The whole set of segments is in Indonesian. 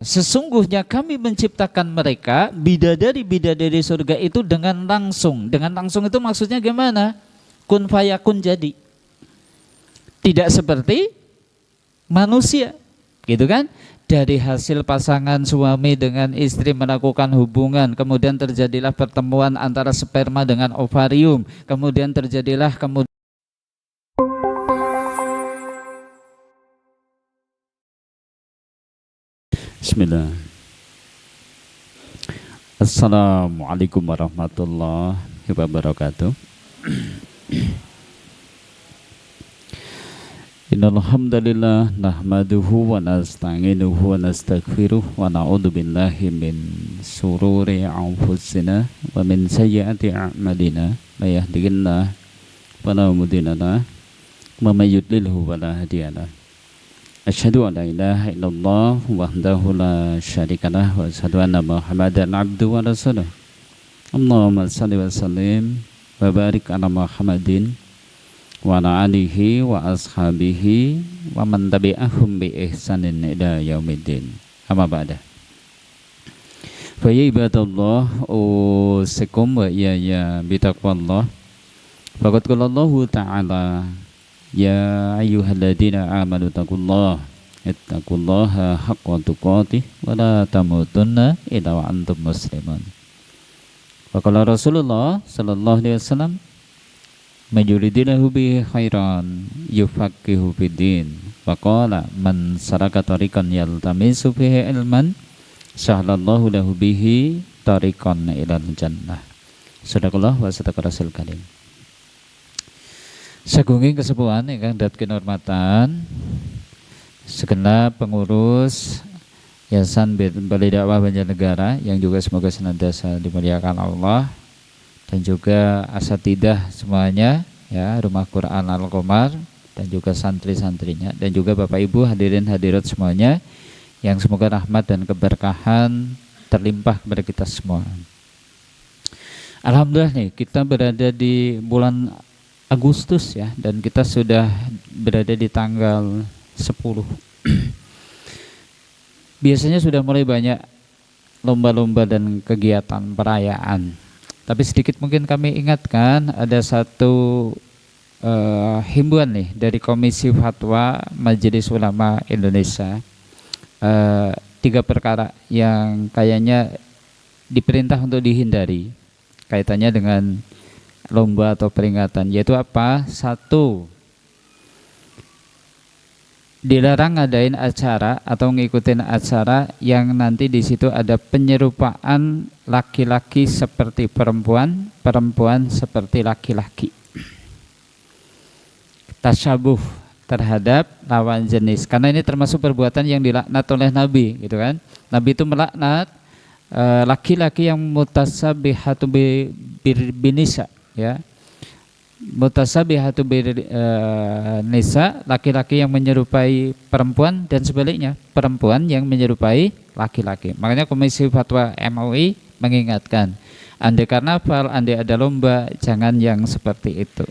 Sesungguhnya kami menciptakan mereka bidadari-bidadari surga itu dengan langsung. Dengan langsung itu maksudnya gimana? Kun fayakun, jadi. Tidak seperti manusia, gitu kan? Dari hasil pasangan suami dengan istri melakukan hubungan, kemudian terjadilah pertemuan antara sperma dengan ovarium, kemudian terjadilah Bismillah. Assalamualaikum warahmatullahi wabarakatuh. Innal hamdalillah nahmaduhu wa nasta'inuhu wa nastaghfiruh wa na'udzu billahi min shururi anfusina wa min sayyiati a'malina may yahdihillahu fala mudilla lahu wa may yudlilhu fala hadiya lahu. Asyhadu an la ilaha illallah wahdahu la syarikalah wa asyhadu anna Muhammadan abduhu wa rasuluh. Allahumma shalli wa sallim wa barik ala Muhammadin wa ala alihi wa ashabihi wa man tabi'ahum bi ihsanin ila yaumiddin. Amma ba'da. Fa ya ibadallah usikum wa iyaya bi taqwallah. Faqad qala Allah ta'ala ya ayyuhalladzina amanu taqullaha haqqa tuqatih wa la tamutunna illa wa antum muslimun. Wa qala Rasulullah sallallahu alaihi wasallam man yuridillahu bihi khairan yufaqihu fiddin. Wa qala man saraka tariqan yaltamisu fihi ilman sahhalallahu lahu bihi tariqan ilal jannah. Sadaqallah wa sadaqa rasul karim. Sagunging kesepuhan ingkang dat kinurmatan segenap pengurus Yayasan Balai Dakwah Banjarnegara yang juga semoga senantiasa dimuliakan Allah, dan juga asatidah semuanya ya, Rumah Quran Al-Qomar, dan juga santri-santrinya, dan juga Bapak Ibu hadirin hadirat semuanya yang semoga rahmat dan keberkahan terlimpah kepada kita semua. Alhamdulillah nih, kita berada di bulan Agustus ya, dan kita sudah berada di tanggal 10. Biasanya sudah mulai banyak lomba-lomba dan kegiatan perayaan. Tapi sedikit mungkin kami ingatkan, ada satu himbauan nih dari Komisi Fatwa Majelis Ulama Indonesia. 3 perkara yang kayaknya diperintah untuk dihindari kaitannya dengan lomba atau peringatan, yaitu apa? 1, dilarang ngadain acara atau ngikutin acara yang nanti di situ ada penyerupaan laki-laki seperti perempuan, perempuan seperti laki-laki. Tasyabuh terhadap lawan jenis, karena ini termasuk perbuatan yang dilaknat oleh Nabi, gitu kan? Nabi itu melaknat laki-laki yang mutasabihatu binisa, ya, mutasabihatu nisa, laki-laki yang menyerupai perempuan, dan sebaliknya perempuan yang menyerupai laki-laki. Makanya Komisi Fatwa MUI mengingatkan, andai karnaval, andai ada lomba, jangan yang seperti itu.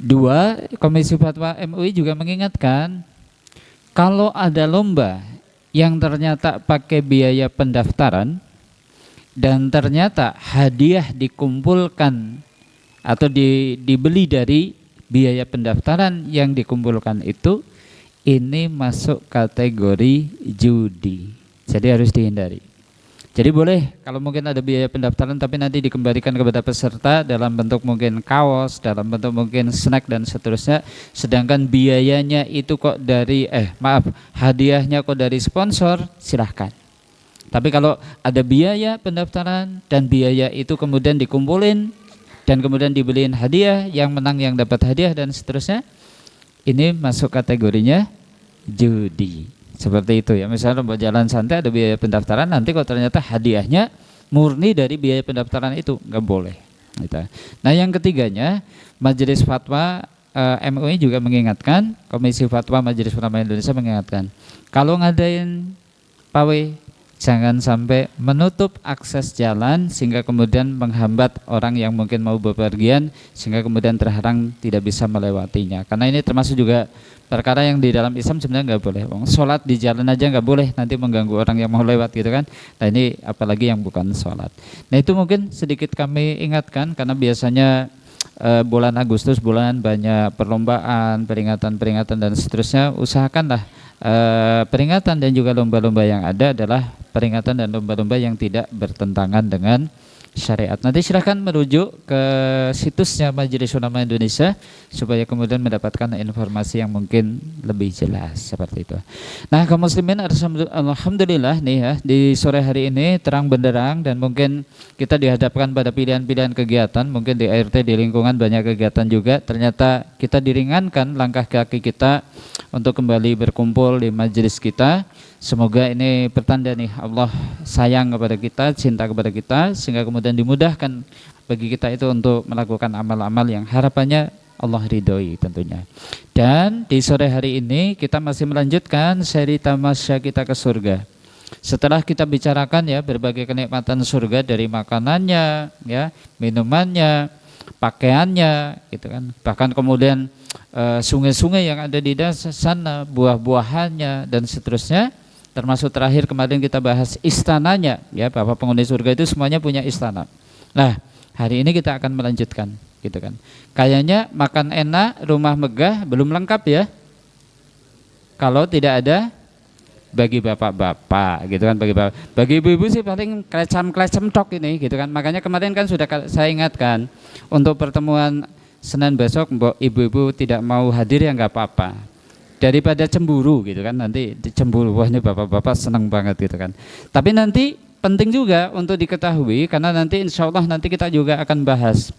2, Komisi Fatwa MUI juga mengingatkan, kalau ada lomba yang ternyata pakai biaya pendaftaran dan ternyata hadiah dikumpulkan atau dibeli dari biaya pendaftaran yang dikumpulkan itu, ini masuk kategori judi. Jadi harus dihindari. Jadi boleh kalau mungkin ada biaya pendaftaran tapi nanti dikembalikan kepada peserta dalam bentuk mungkin kaos, dalam bentuk mungkin snack dan seterusnya, sedangkan biayanya itu kok dari hadiahnya kok dari sponsor, silahkan. Tapi kalau ada biaya pendaftaran dan biaya itu kemudian dikumpulin dan kemudian dibeliin hadiah, yang menang yang dapat hadiah dan seterusnya, ini masuk kategorinya judi. Seperti itu ya, misalnya lomba jalan santai ada biaya pendaftaran, nanti kalau ternyata hadiahnya murni dari biaya pendaftaran itu, nggak boleh gitu. Nah yang ketiganya, Majelis Fatwa MUI juga mengingatkan, Komisi Fatwa Majelis Ulama Indonesia mengingatkan, kalau ngadain pawai Jangan sampai menutup akses jalan sehingga kemudian menghambat orang yang mungkin mau bepergian sehingga kemudian terhalang tidak bisa melewatinya. Karena ini termasuk juga perkara yang di dalam Islam sebenarnya nggak boleh. Sholat di jalan aja nggak boleh, nanti mengganggu orang yang mau lewat gitu kan. Nah ini apalagi yang bukan sholat. Nah itu mungkin sedikit kami ingatkan karena biasanya bulan Agustus bulan banyak perlombaan, peringatan-peringatan dan seterusnya. Usahakanlah peringatan dan juga lomba-lomba yang ada adalah peringatan dan lomba-lomba yang tidak bertentangan dengan syariat. Nanti silahkan merujuk ke situsnya Majelis Ulama Indonesia supaya kemudian mendapatkan informasi yang mungkin lebih jelas seperti itu. Nah, kaum muslimin alhamdulillah nih ya, di sore hari ini terang benderang dan mungkin kita dihadapkan pada pilihan-pilihan kegiatan. Mungkin di ART di lingkungan banyak kegiatan juga. Ternyata kita diringankan langkah kaki kita untuk kembali berkumpul di majelis kita. Semoga ini pertanda nih Allah sayang kepada kita, cinta kepada kita, sehingga kemudian dimudahkan bagi kita itu untuk melakukan amal-amal yang harapannya Allah ridhoi tentunya. Dan di sore hari ini kita masih melanjutkan seri tamasya kita ke surga. Setelah kita bicarakan ya berbagai kenikmatan surga dari makanannya, ya, minumannya, pakaiannya, gitu kan. Bahkan kemudian sungai-sungai yang ada di sana, buah-buahannya dan seterusnya. Termasuk terakhir kemarin kita bahas istananya, ya, bahwa penghuni surga itu semuanya punya istana. Nah, hari ini kita akan melanjutkan, gitu kan. Kayaknya makan enak, rumah megah belum lengkap ya. Kalau tidak ada bagi bapak-bapak, gitu kan, bagi ibu-ibu sih paling klecam-klecam tok ini, gitu kan. Makanya kemarin kan sudah saya ingatkan untuk pertemuan Senin besok, ibu-ibu tidak mau hadir ya nggak apa-apa. Daripada cemburu gitu kan, nanti cemburu, wah ini bapak-bapak senang banget gitu kan. Tapi nanti penting juga untuk diketahui karena nanti insya Allah nanti kita juga akan bahas,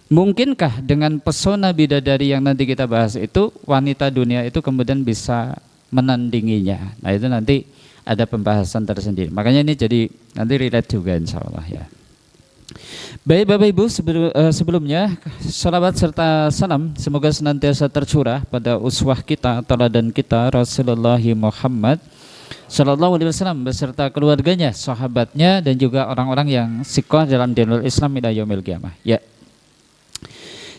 mungkinkah dengan pesona bidadari yang nanti kita bahas itu wanita dunia itu kemudian bisa menandinginya. Nah itu nanti ada pembahasan tersendiri, makanya ini jadi nanti relate juga insya Allah ya. Baik Bapak Ibu, sebelumnya salawat serta salam semoga senantiasa tercurah pada uswah kita, teladan kita Rasulullah Muhammad Sallallahu Alaihi Wasallam beserta keluarganya, sahabatnya dan juga orang-orang yang siqah dalam dinul Islam ila yaumil qiyamah. Ya.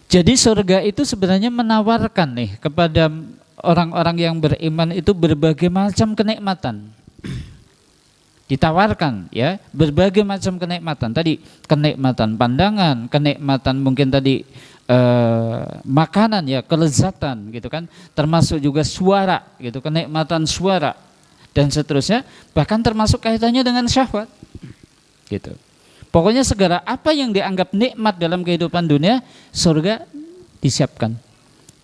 Jadi surga itu sebenarnya menawarkan nih kepada orang-orang yang beriman itu berbagai macam kenikmatan. Ditawarkan ya berbagai macam kenikmatan, tadi kenikmatan pandangan, kenikmatan mungkin tadi makanan ya, kelezatan gitu kan, termasuk juga suara gitu, kenikmatan suara dan seterusnya, bahkan termasuk kaitannya dengan syahwat gitu. Pokoknya segala apa yang dianggap nikmat dalam kehidupan dunia, surga disiapkan,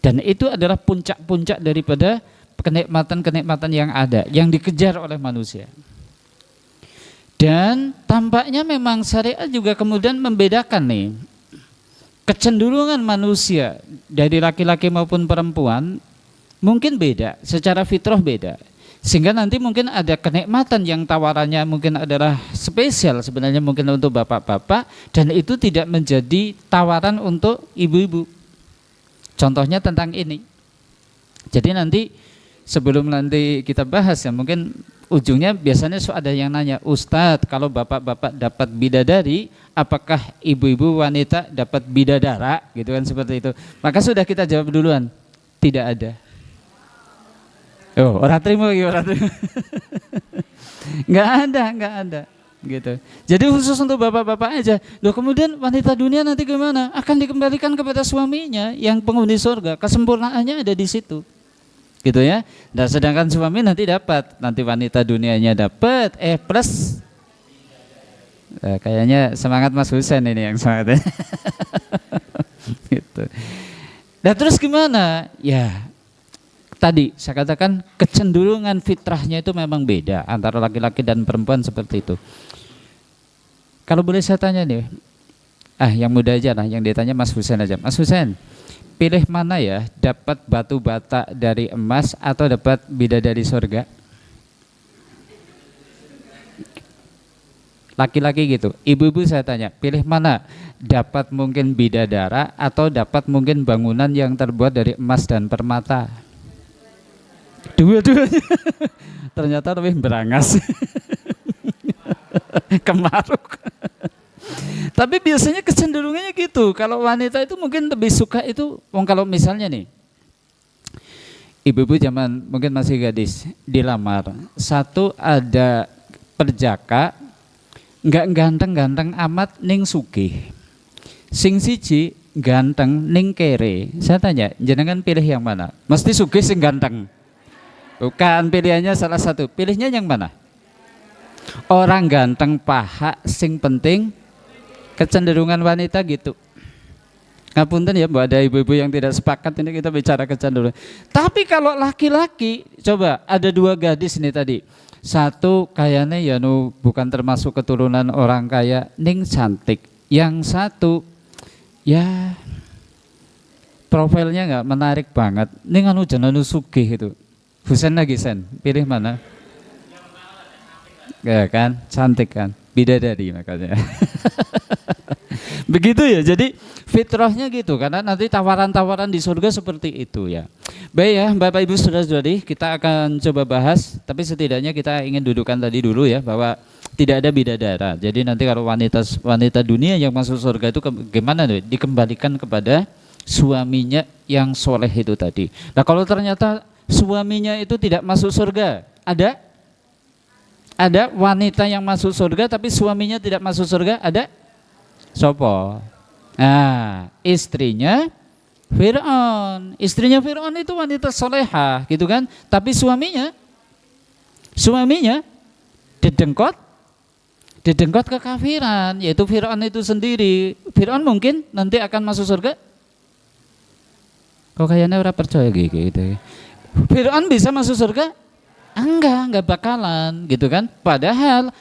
dan itu adalah puncak-puncak daripada kenikmatan-kenikmatan yang ada, yang dikejar oleh manusia. Dan tampaknya memang syariat juga kemudian membedakan nih kecenderungan manusia dari laki-laki maupun perempuan mungkin beda, secara fitrah beda. Sehingga nanti mungkin ada kenikmatan yang tawarannya mungkin adalah spesial sebenarnya mungkin untuk bapak-bapak dan itu tidak menjadi tawaran untuk ibu-ibu. Contohnya tentang ini. Jadi nanti sebelum nanti kita bahas ya mungkin ujungnya biasanya ada yang nanya, Ustadz kalau bapak-bapak dapat bidadari, apakah ibu-ibu wanita dapat bidadara gitu kan, seperti itu. Maka sudah kita jawab duluan, tidak ada. Oh, orang terima gitu, orang terima. Nggak ada gitu. Jadi khusus untuk bapak-bapak aja. Loh, kemudian wanita dunia nanti gimana? Akan dikembalikan kepada suaminya yang penghuni surga. Kesempurnaannya ada di situ. Gitu ya. Dan sedangkan suami nanti dapat, nanti wanita dunianya dapat plus kayaknya semangat Mas Husain ini yang semangat. Gitu. Nah terus gimana? Ya tadi saya katakan kecenderungan fitrahnya itu memang beda antara laki-laki dan perempuan seperti itu. Kalau boleh saya tanya nih, yang muda aja lah, yang ditanya Mas Husain aja. Mas Husain, pilih mana ya, dapat batu bata dari emas atau dapat bidadari surga? Laki-laki gitu. Ibu-ibu saya tanya, pilih mana, dapat mungkin bidadara atau dapat mungkin bangunan yang terbuat dari emas dan permata? Dua-duanya. Ternyata lebih berangas. Kemaruk. Tapi biasanya kecenderungannya gitu. Kalau wanita itu mungkin lebih suka itu, kalau misalnya nih, ibu-ibu zaman mungkin masih gadis dilamar, satu ada perjaka, nggak ganteng-ganteng amat ning sugih. Sing siji ganteng ning kere. Saya tanya, jenengan pilih yang mana? Mesti sugih sing ganteng. Bukan, pilihannya salah satu. Pilihnya yang mana? Orang ganteng paha sing penting, kecenderungan wanita gitu. Ngapunten ya, Mbak, ada ibu-ibu yang tidak sepakat, ini kita bicara kecenderungan. Tapi kalau laki-laki, coba ada dua gadis ini tadi. Satu kayaknya ya bukan termasuk keturunan orang kaya, ning cantik. Yang satu ya profilnya nggak menarik banget. Ning jenenge sugih itu. Husen lagi sen, pilih mana? Ya kan, cantik kan, bidadari makanya. Begitu ya, jadi fitrahnya gitu, karena nanti tawaran-tawaran di surga seperti itu ya. Baik ya, Bapak Ibu Saudara-saudari, kita akan coba bahas, tapi setidaknya kita ingin dudukan tadi dulu ya, bahwa tidak ada bidadara. Jadi nanti kalau wanita dunia yang masuk surga itu gimana nih? Dikembalikan kepada suaminya yang soleh itu tadi. Nah kalau ternyata suaminya itu tidak masuk surga, ada wanita yang masuk surga tapi suaminya tidak masuk surga, ada? Sopo? Nah, istrinya Fir'aun. Istrinya Fir'aun itu wanita solehah gitu kan, tapi suaminya dedengkot kekafiran, yaitu Fir'aun itu sendiri. Fir'aun mungkin nanti akan masuk surga? Kok kayaknya orang percaya gitu. Fir'aun bisa masuk surga? Enggak bakalan gitu kan. Padahal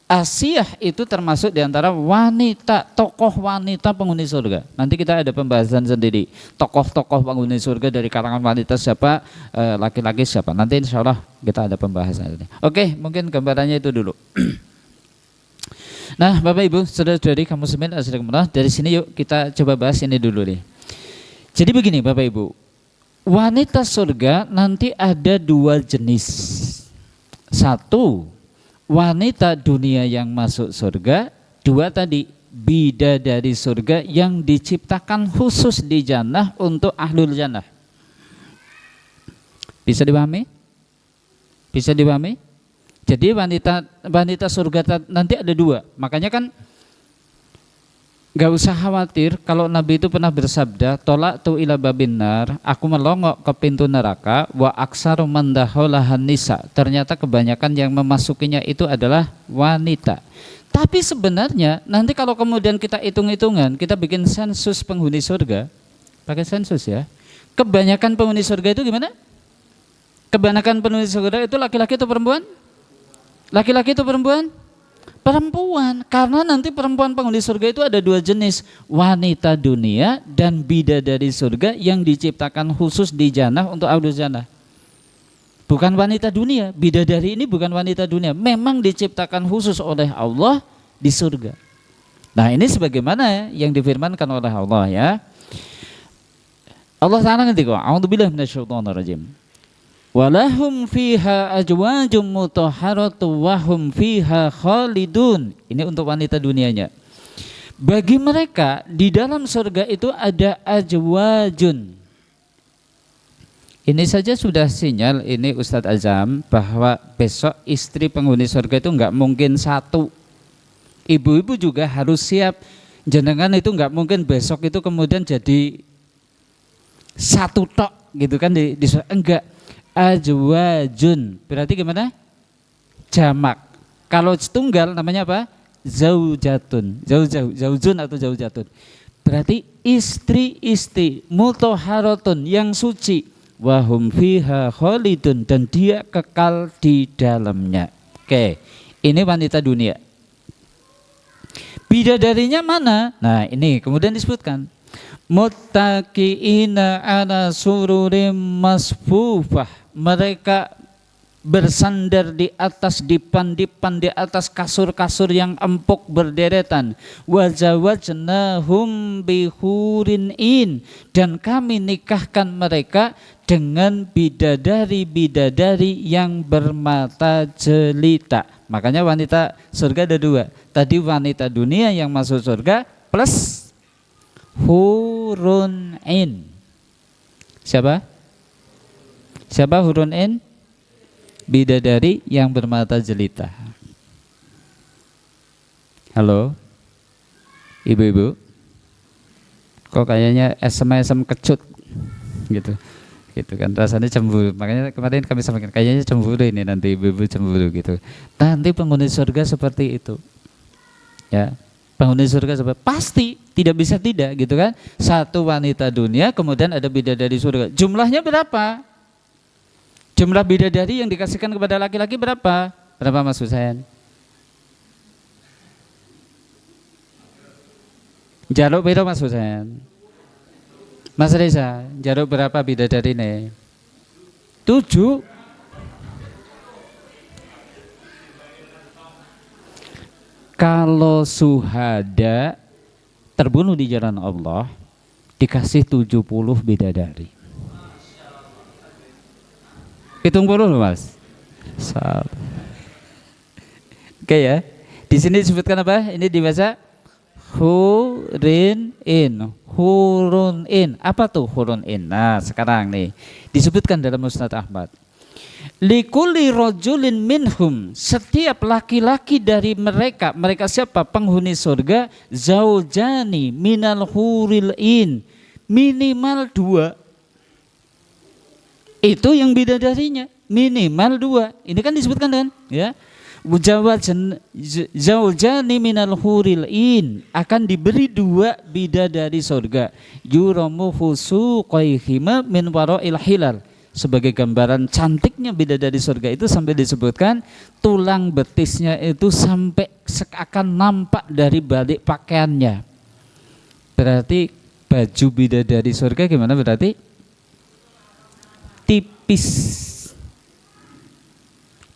Asiyah itu termasuk diantara wanita, tokoh wanita penghuni surga. Nanti kita ada pembahasan sendiri. Tokoh-tokoh penghuni surga dari kalangan wanita siapa, laki-laki siapa. Nanti insya Allah kita ada pembahasan. Oke, mungkin gambarannya itu dulu. Nah, Bapak Ibu, saudara-saudari kaum muslimin azzakumullah, dari sini yuk kita coba bahas ini dulu nih. Jadi begini Bapak Ibu, wanita surga nanti ada dua jenis. Satu, wanita dunia yang masuk surga. Dua tadi, bidadari surga yang diciptakan khusus di jannah untuk ahlul jannah. Bisa dipahami? Bisa dipahami? Jadi wanita surga nanti ada dua. Makanya kan gak usah khawatir kalau Nabi itu pernah bersabda, tolak tu ila babinnar, aku melongok ke pintu neraka, wa aksaru mandaholahan nisa. Ternyata kebanyakan yang memasukinya itu adalah wanita. Tapi sebenarnya nanti kalau kemudian kita hitung-hitungan, kita bikin sensus penghuni surga, pakai sensus ya. Kebanyakan penghuni surga itu gimana? Kebanyakan penghuni surga itu laki-laki atau perempuan? Laki-laki atau perempuan? Perempuan, karena nanti perempuan penghuni surga itu ada dua jenis, wanita dunia dan bidadari surga yang diciptakan khusus di jannah untuk ahlul jannah. Bukan wanita dunia, bidadari ini bukan wanita dunia, memang diciptakan khusus oleh Allah di surga. Nah ini sebagaimana yang difirmankan oleh Allah ya. Allah Ta'ala ngerti kok, a'udzubillahi minasyaitonirrajim. Walahum fiha ajwajum mutahharatu wahum fiha khalidun. Ini untuk wanita dunianya. Bagi mereka di dalam surga itu ada ajwajun. Ini saja sudah sinyal ini Ustadz Azam bahwa besok istri penghuni surga itu enggak mungkin satu. Ibu-ibu juga harus siap. Jenengan itu enggak mungkin besok itu kemudian jadi satu tok gitu kan di surga. Enggak. Ajwajun berarti gimana? Jamak. Kalau tunggal namanya apa? Zaujatun. Zaujun atau zaujatun. Berarti istri-istri mutahharatun yang suci. Wahum fiha khalidun dan dia kekal di dalamnya. Oke, ini wanita dunia. Bidadarinya mana? Nah, ini kemudian disebutkan. Muttaqiina ala sururim masfufah. Mereka bersandar di atas dipan-dipan, di atas kasur-kasur yang empuk berderetan. Wa zawajnahum bihurin in, dan kami nikahkan mereka dengan bidadari-bidadari yang bermata jelita. Makanya wanita surga ada dua. Tadi wanita dunia yang masuk surga plus hurun in. Siapa? Siapa hurun in? Bidadari yang bermata jelita. Halo, ibu-ibu, kok kayaknya SM kecut gitu, gitu kan, rasanya cemburu. Makanya kemarin kami sampaikan kayaknya cemburu ini, nanti ibu-ibu cemburu gitu. Nanti penghuni surga seperti itu, ya, penghuni surga seperti pasti tidak bisa tidak gitu kan. Satu wanita dunia, kemudian ada bidadari surga. Jumlahnya berapa? Jumlah bidadari yang dikasihkan kepada laki-laki berapa? Berapa Mas Husain? Jaluk berapa Mas Husain? Mas Reza, jaluk berapa bidadari ini? 7. Kalau suhada terbunuh di jalan Allah, dikasih 70 bidadari. Hitung puluh Mas. Oke ya. Di sini disebutkan apa? Ini dibaca hurin in. Hurun in. Apa tuh hurun in? Nah, sekarang nih disebutkan dalam Musnad Ahmad. Likulli rajulin minhum, setiap laki-laki dari mereka, mereka siapa? Penghuni surga, zaujani minal huril in, minimal 2. Itu yang bidadarinya minimal 2. Ini kan disebutkan kan, ya. Zaujani minal huril in, akan diberi 2 bidadari surga. Yuramu fusuqaihima min wara'il hilal. Sebagai gambaran cantiknya bidadari surga itu sampai disebutkan tulang betisnya itu sampai akan nampak dari balik pakaiannya. Berarti baju bidadari surga gimana berarti? Tipis.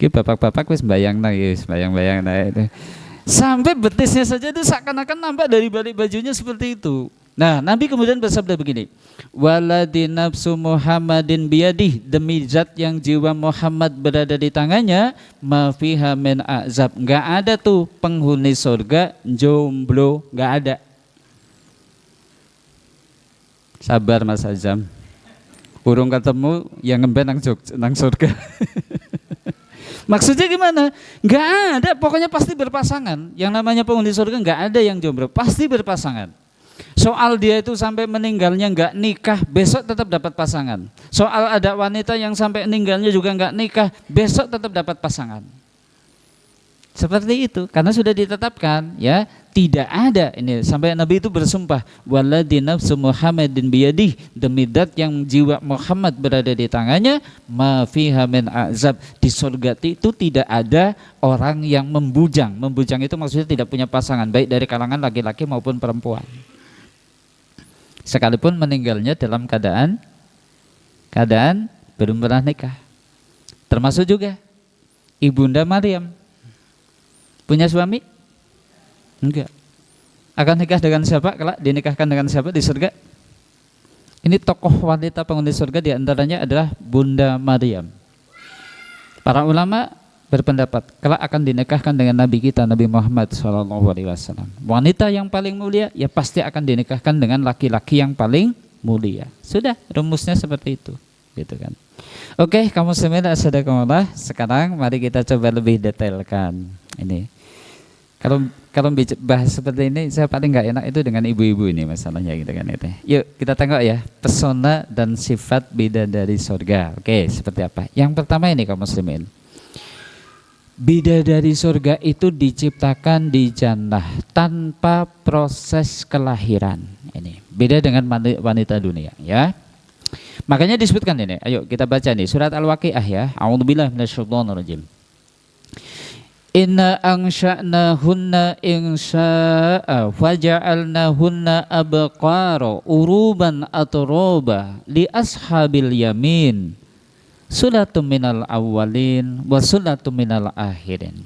Ki bapak-bapak wis bayang itu. Sampai betisnya saja itu seakan-akan nampak dari balik bajunya seperti itu. Nah, Nabi kemudian bersabda begini, waladi nafsu Muhammadin biyadih, demi zat yang jiwa Muhammad berada di tangannya, ma fiha min azab, enggak ada tuh penghuni surga jomblo, enggak ada. Sabar Mas Azam, urung ketemu yang ngemben nang surga. Maksudnya gimana? Enggak ada, pokoknya pasti berpasangan. Yang namanya penghuni surga enggak ada yang jomblo, pasti berpasangan. Soal dia itu sampai meninggalnya enggak nikah, besok tetap dapat pasangan. Soal ada wanita yang sampai meninggalnya juga enggak nikah, besok tetap dapat pasangan. Seperti itu, karena sudah ditetapkan, ya. Tidak ada ini, sampai Nabi itu bersumpah, walladzi nafsu Muhammadin biyadih, demi zat yang jiwa Muhammad berada di tangannya, ma fiha min azab, di surga itu tidak ada orang yang membujang. Membujang itu maksudnya tidak punya pasangan, baik dari kalangan laki-laki maupun perempuan. Sekalipun meninggalnya dalam keadaan belum pernah nikah. Termasuk juga Ibunda Maryam. Punya suami? Enggak. Akan nikah dengan siapa? Kelak dinikahkan dengan siapa di surga? Ini tokoh wanita penghuni surga, diantaranya adalah Bunda Maryam. Para ulama berpendapat kelak akan dinikahkan dengan Nabi kita, Nabi Muhammad SAW. Wanita yang paling mulia ya pasti akan dinikahkan dengan laki-laki yang paling mulia. Sudah, rumusnya seperti itu, gitu kan. Oke, kamu semua sudah kemulah. Sekarang mari kita coba lebih detailkan ini. Kalau bahas seperti ini, saya paling nggak enak itu dengan ibu-ibu ini masalahnya, gitu kan itu. Yuk kita tengok ya, pesona dan sifat bidadari surga. Oke, seperti apa? Yang pertama ini kaum muslimin, bidadari surga itu diciptakan di jannah tanpa proses kelahiran. Ini beda dengan wanita dunia, ya. Makanya disebutkan ini. Ayo kita baca nih surat Al-Waqiah ya. A'udzubillahi minasyaitonirrajim. Inna ansha'nahunna insha'a faja'alnahunna abqara uruban atroba li ashabil yamin sulatum minal awwalin wa sulatum minal akhirin.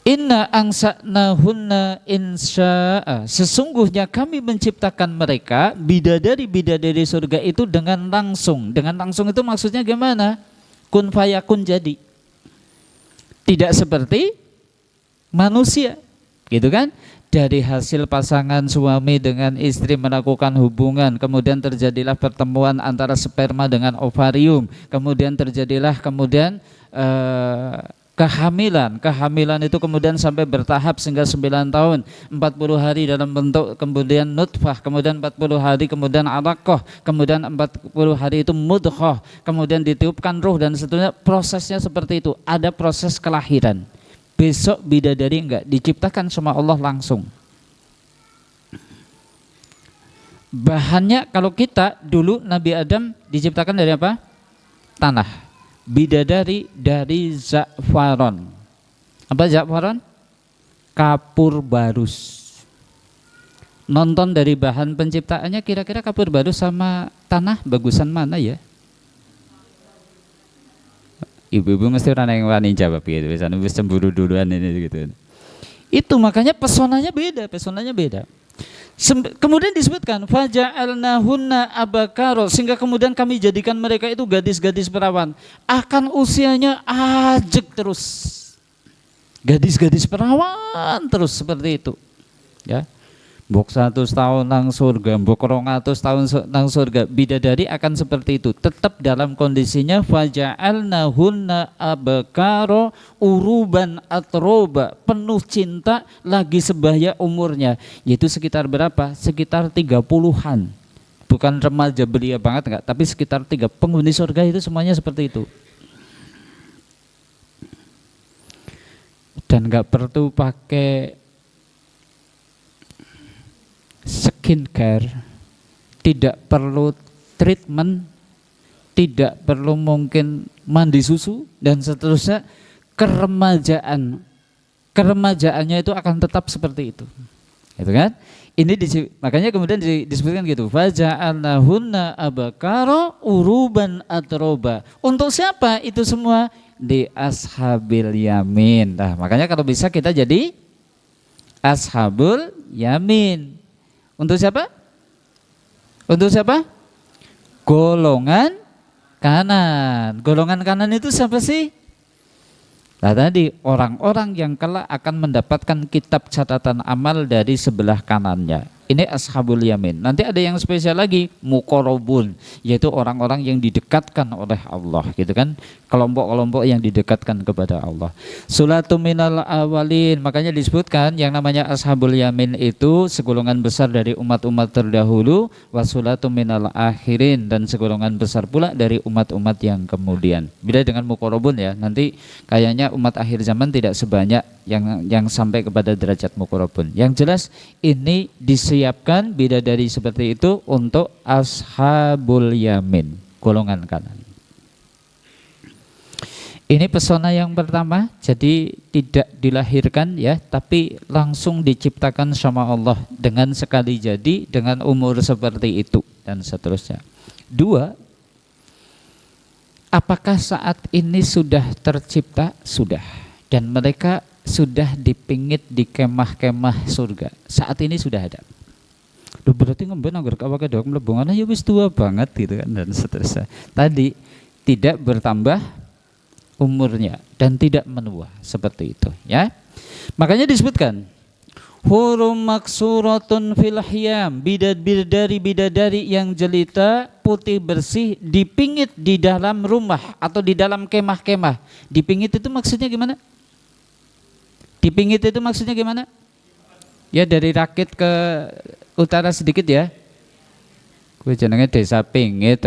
Inna angsa'nahunna insya'a, sesungguhnya kami menciptakan mereka bidadari-bidadari surga itu dengan langsung. Dengan langsung itu maksudnya gimana? Kun fayakun, jadi. Tidak seperti manusia, gitu kan? Dari hasil pasangan suami dengan istri melakukan hubungan, kemudian terjadilah pertemuan antara sperma dengan ovarium, kemudian terjadilah kehamilan itu kemudian sampai bertahap sehingga 9 tahun 40 hari dalam bentuk kemudian nutfah, kemudian 40 hari kemudian alaqah, kemudian 40 hari itu mudghah, kemudian ditiupkan ruh dan seterusnya. Prosesnya seperti itu, ada proses kelahiran. Besok bidadari enggak, diciptakan sama Allah langsung. Bahannya kalau kita dulu Nabi Adam diciptakan dari apa? Tanah. Bidadari dari za'faron. Apa za'faron? Kapur barus. Nonton dari bahan penciptaannya, kira-kira kapur barus sama tanah bagusan mana ya? Ibu-ibu mesti orang yang wani jawab gitu, misalnya cemburu duluan ini gitu. Itu makanya pesonanya beda. Kemudian disebutkan faja'alnahunna abakaro, sehingga kemudian kami jadikan mereka itu gadis-gadis perawan. Akan usianya ajek terus. Gadis-gadis perawan terus seperti itu. Ya. Mbok 100 tahun nang surga, mbok 200 tahun nang surga. Bidadari akan seperti itu, tetap dalam kondisinya faja'alnahunna abkara uruban atroba, penuh cinta, lagi sebaya umurnya, yaitu sekitar berapa? Sekitar 30-an. Bukan remaja belia banget enggak, tapi sekitar 3. Penghuni surga itu semuanya seperti itu. Dan enggak perlu pakai skincare, tidak perlu treatment, tidak perlu mungkin mandi susu dan seterusnya. Keremajaannya itu akan tetap seperti itu, gitu kan? Ini makanya kemudian disebutkan gitu, faja'alnahunna abakara uruban atroba. Untuk siapa itu semua? Di ashabil yamin. Nah, makanya kalau bisa kita jadi ashabul yamin. Untuk siapa? Untuk siapa? Golongan kanan. Golongan kanan itu siapa sih? Nah tadi orang-orang yang kelak akan mendapatkan kitab catatan amal dari sebelah kanannya. Ini ashabul yamin. Nanti ada yang spesial lagi, muqarrabun, yaitu orang-orang yang didekatkan oleh Allah, gitu kan? Kelompok-kelompok yang didekatkan kepada Allah. Sulatum minal awalin, makanya disebutkan yang namanya ashabul yamin itu segolongan besar dari umat-umat terdahulu, wasulatum minal akhirin, dan segolongan besar pula dari umat-umat yang kemudian. Beda dengan muqarrabun ya. Nanti kayaknya umat akhir zaman tidak sebanyak yang sampai kepada derajat muqarrabun. Yang jelas ini disiapkan bidadari seperti itu untuk ashabul yamin, golongan kanan. Ini pesona yang pertama, jadi tidak dilahirkan ya, tapi langsung diciptakan sama Allah dengan sekali jadi, dengan umur seperti itu dan seterusnya. 2, apakah saat ini sudah tercipta? Sudah. Dan mereka sudah dipingit di kemah-kemah surga. Saat ini sudah ada. Duh, berarti ngemben anggar kawake dok mlebungan ya wis tua banget gitu kan dan seterusnya. Tadi tidak bertambah umurnya dan tidak menua seperti itu ya. Makanya disebutkan hurum maksuratun fil hiyam, bidadari yang jelita putih bersih dipingit di dalam rumah atau di dalam kemah-kemah. Dipingit itu maksudnya gimana? Dipingit itu maksudnya gimana? Ya dari Rakit ke utara sedikit ya. Gue jenenge Desa Pingit,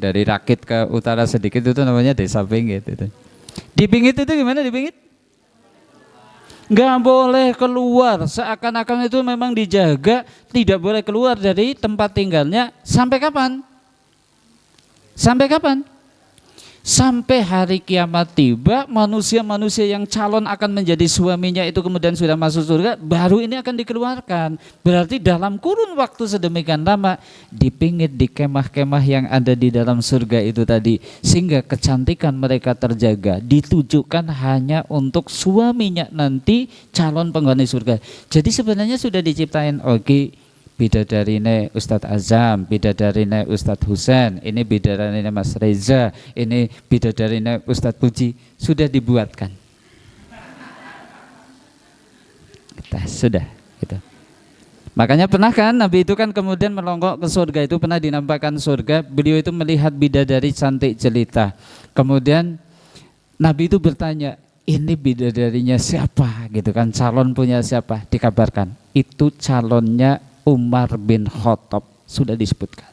dari Rakit ke utara sedikit itu namanya Desa Pingit itu. Dipingit itu gimana dipingit? Nggak boleh keluar, seakan-akan itu memang dijaga, tidak boleh keluar dari tempat tinggalnya. Sampai kapan? Sampai kapan? Sampai hari kiamat tiba, manusia-manusia yang calon akan menjadi suaminya itu kemudian sudah masuk surga, baru ini akan dikeluarkan. Berarti dalam kurun waktu sedemikian lama dipingit di kemah-kemah yang ada di dalam surga itu tadi, sehingga kecantikan mereka terjaga, ditujukan hanya untuk suaminya nanti calon penghuni surga. Jadi sebenarnya sudah diciptain, oke, bidadarine Ustadz Azam, bidadarine Ustadz Husain, ini bidadarine Mas Reza, ini bidadarine Ustadz Puji, sudah dibuatkan. Sudah gitu. Makanya pernah kan Nabi itu kan kemudian melonggok ke surga, itu pernah dinampakkan surga, beliau itu melihat bidadari cantik jelita. Kemudian Nabi itu bertanya, ini bidadarinya siapa gitu kan, calon punya siapa? Dikabarkan, itu calonnya Umar bin Khattab, sudah disebutkan.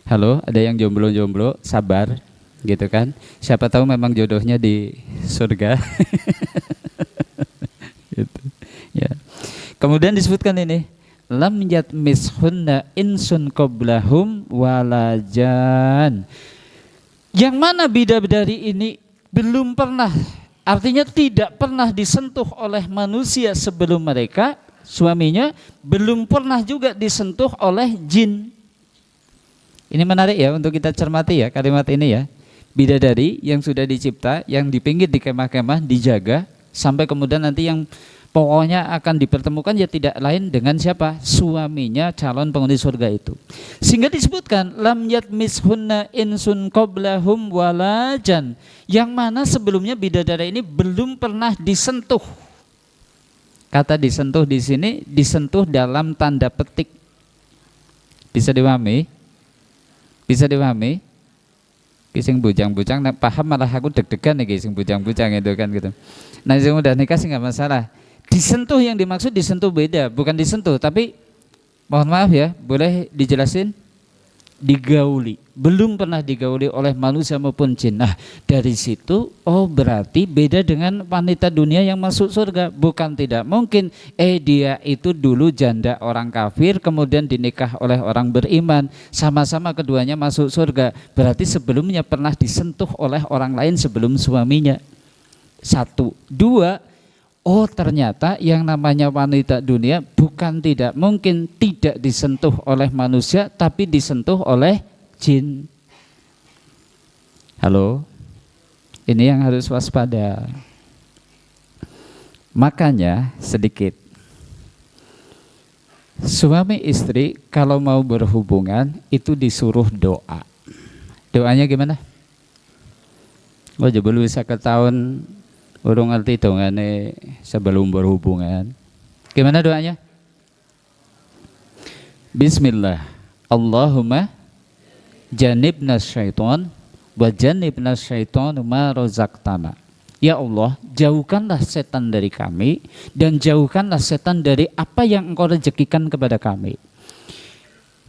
Halo, ada yang jomblo-jomblo, sabar gitu kan. Siapa tahu memang jodohnya di surga. Gitu. Ya. Kemudian disebutkan ini, lam yatmishunna insun qablahum walajan. Yang mana bidadari ini belum pernah, artinya tidak pernah disentuh oleh manusia sebelum mereka, suaminya belum pernah juga disentuh oleh jin. Ini menarik ya untuk kita cermati ya kalimat ini ya. Bidadari yang sudah dicipta, yang dipinggit di kemah-kemah, dijaga, sampai kemudian nanti yang pokoknya akan dipertemukan ya tidak lain dengan siapa? Suaminya calon penghuni surga itu. Sehingga disebutkan lam yatmishunna insun qablahum walajan, yang mana sebelumnya bidadari ini belum pernah disentuh. Kata disentuh di sini disentuh dalam tanda petik. Bisa dipahami? Bisa dipahami? Kising bujang-bujang, nah, paham malah aku deg-degan nih kising bujang-bujang itu kan gitu. Nah yang udah nikah sih nggak masalah. Disentuh yang dimaksud disentuh beda, bukan disentuh, tapi mohon maaf ya, boleh dijelasin? Digauli, belum pernah digauli oleh manusia maupun jin. Nah dari situ, oh berarti beda dengan wanita dunia yang masuk surga. Bukan tidak mungkin, dia itu dulu janda orang kafir, kemudian dinikah oleh orang beriman, sama-sama keduanya masuk surga. Berarti sebelumnya pernah disentuh oleh orang lain sebelum suaminya. Satu, dua, oh ternyata yang namanya wanita dunia bukan tidak mungkin tidak disentuh oleh manusia, tapi disentuh oleh jin. Halo, ini yang harus waspada. Makanya sedikit, suami istri kalau mau berhubungan itu disuruh doa. Doanya gimana? Oh jebul bisa ketahuan urung ngerti dongane sebelum berhubungan. Gimana doanya? Bismillah. Allahumma janibna syaiton wa janibna syaiton ma razaqtana. Ya Allah, jauhkanlah setan dari kami dan jauhkanlah setan dari apa yang Engkau rezekikan kepada kami.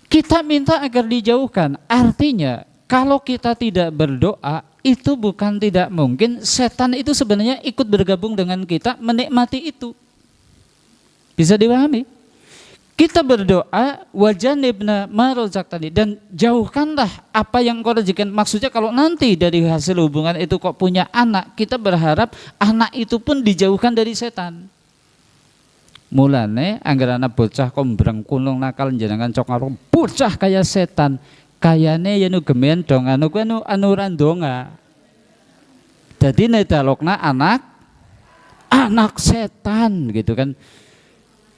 Kita minta agar dijauhkan. Artinya kalau kita tidak berdoa, itu bukan tidak mungkin setan itu sebenarnya ikut bergabung dengan kita menikmati itu. Bisa dipahami? Kita berdoa wajanibna ma razaqtani, dan jauhkanlah apa yang Engkau rezekikan. Maksudnya kalau nanti dari hasil hubungan itu kok punya anak, kita berharap anak itu pun dijauhkan dari setan. Mulane anggar anak bocah kombreng kulung nakal jenengan cok karo bocah kaya setan. Kayane ya nu gemen dong anu kuwi anu randonga. Dadi nedalokna anak setan gitu kan.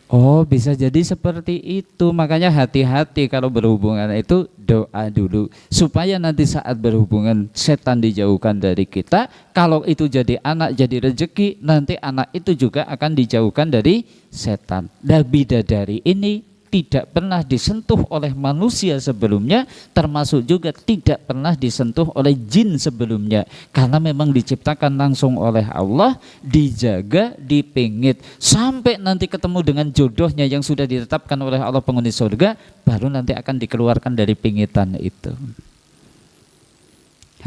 Oh bisa jadi seperti itu. Makanya hati-hati kalau berhubungan itu doa dulu supaya nanti saat berhubungan setan dijauhkan dari kita. Kalau itu jadi anak jadi rezeki, nanti anak itu juga akan dijauhkan dari setan. Dan bidadari ini tidak pernah disentuh oleh manusia sebelumnya, termasuk juga tidak pernah disentuh oleh jin sebelumnya, karena memang diciptakan langsung oleh Allah, dijaga, dipingit sampai nanti ketemu dengan jodohnya yang sudah ditetapkan oleh Allah penghuni surga, baru nanti akan dikeluarkan dari pingitan itu.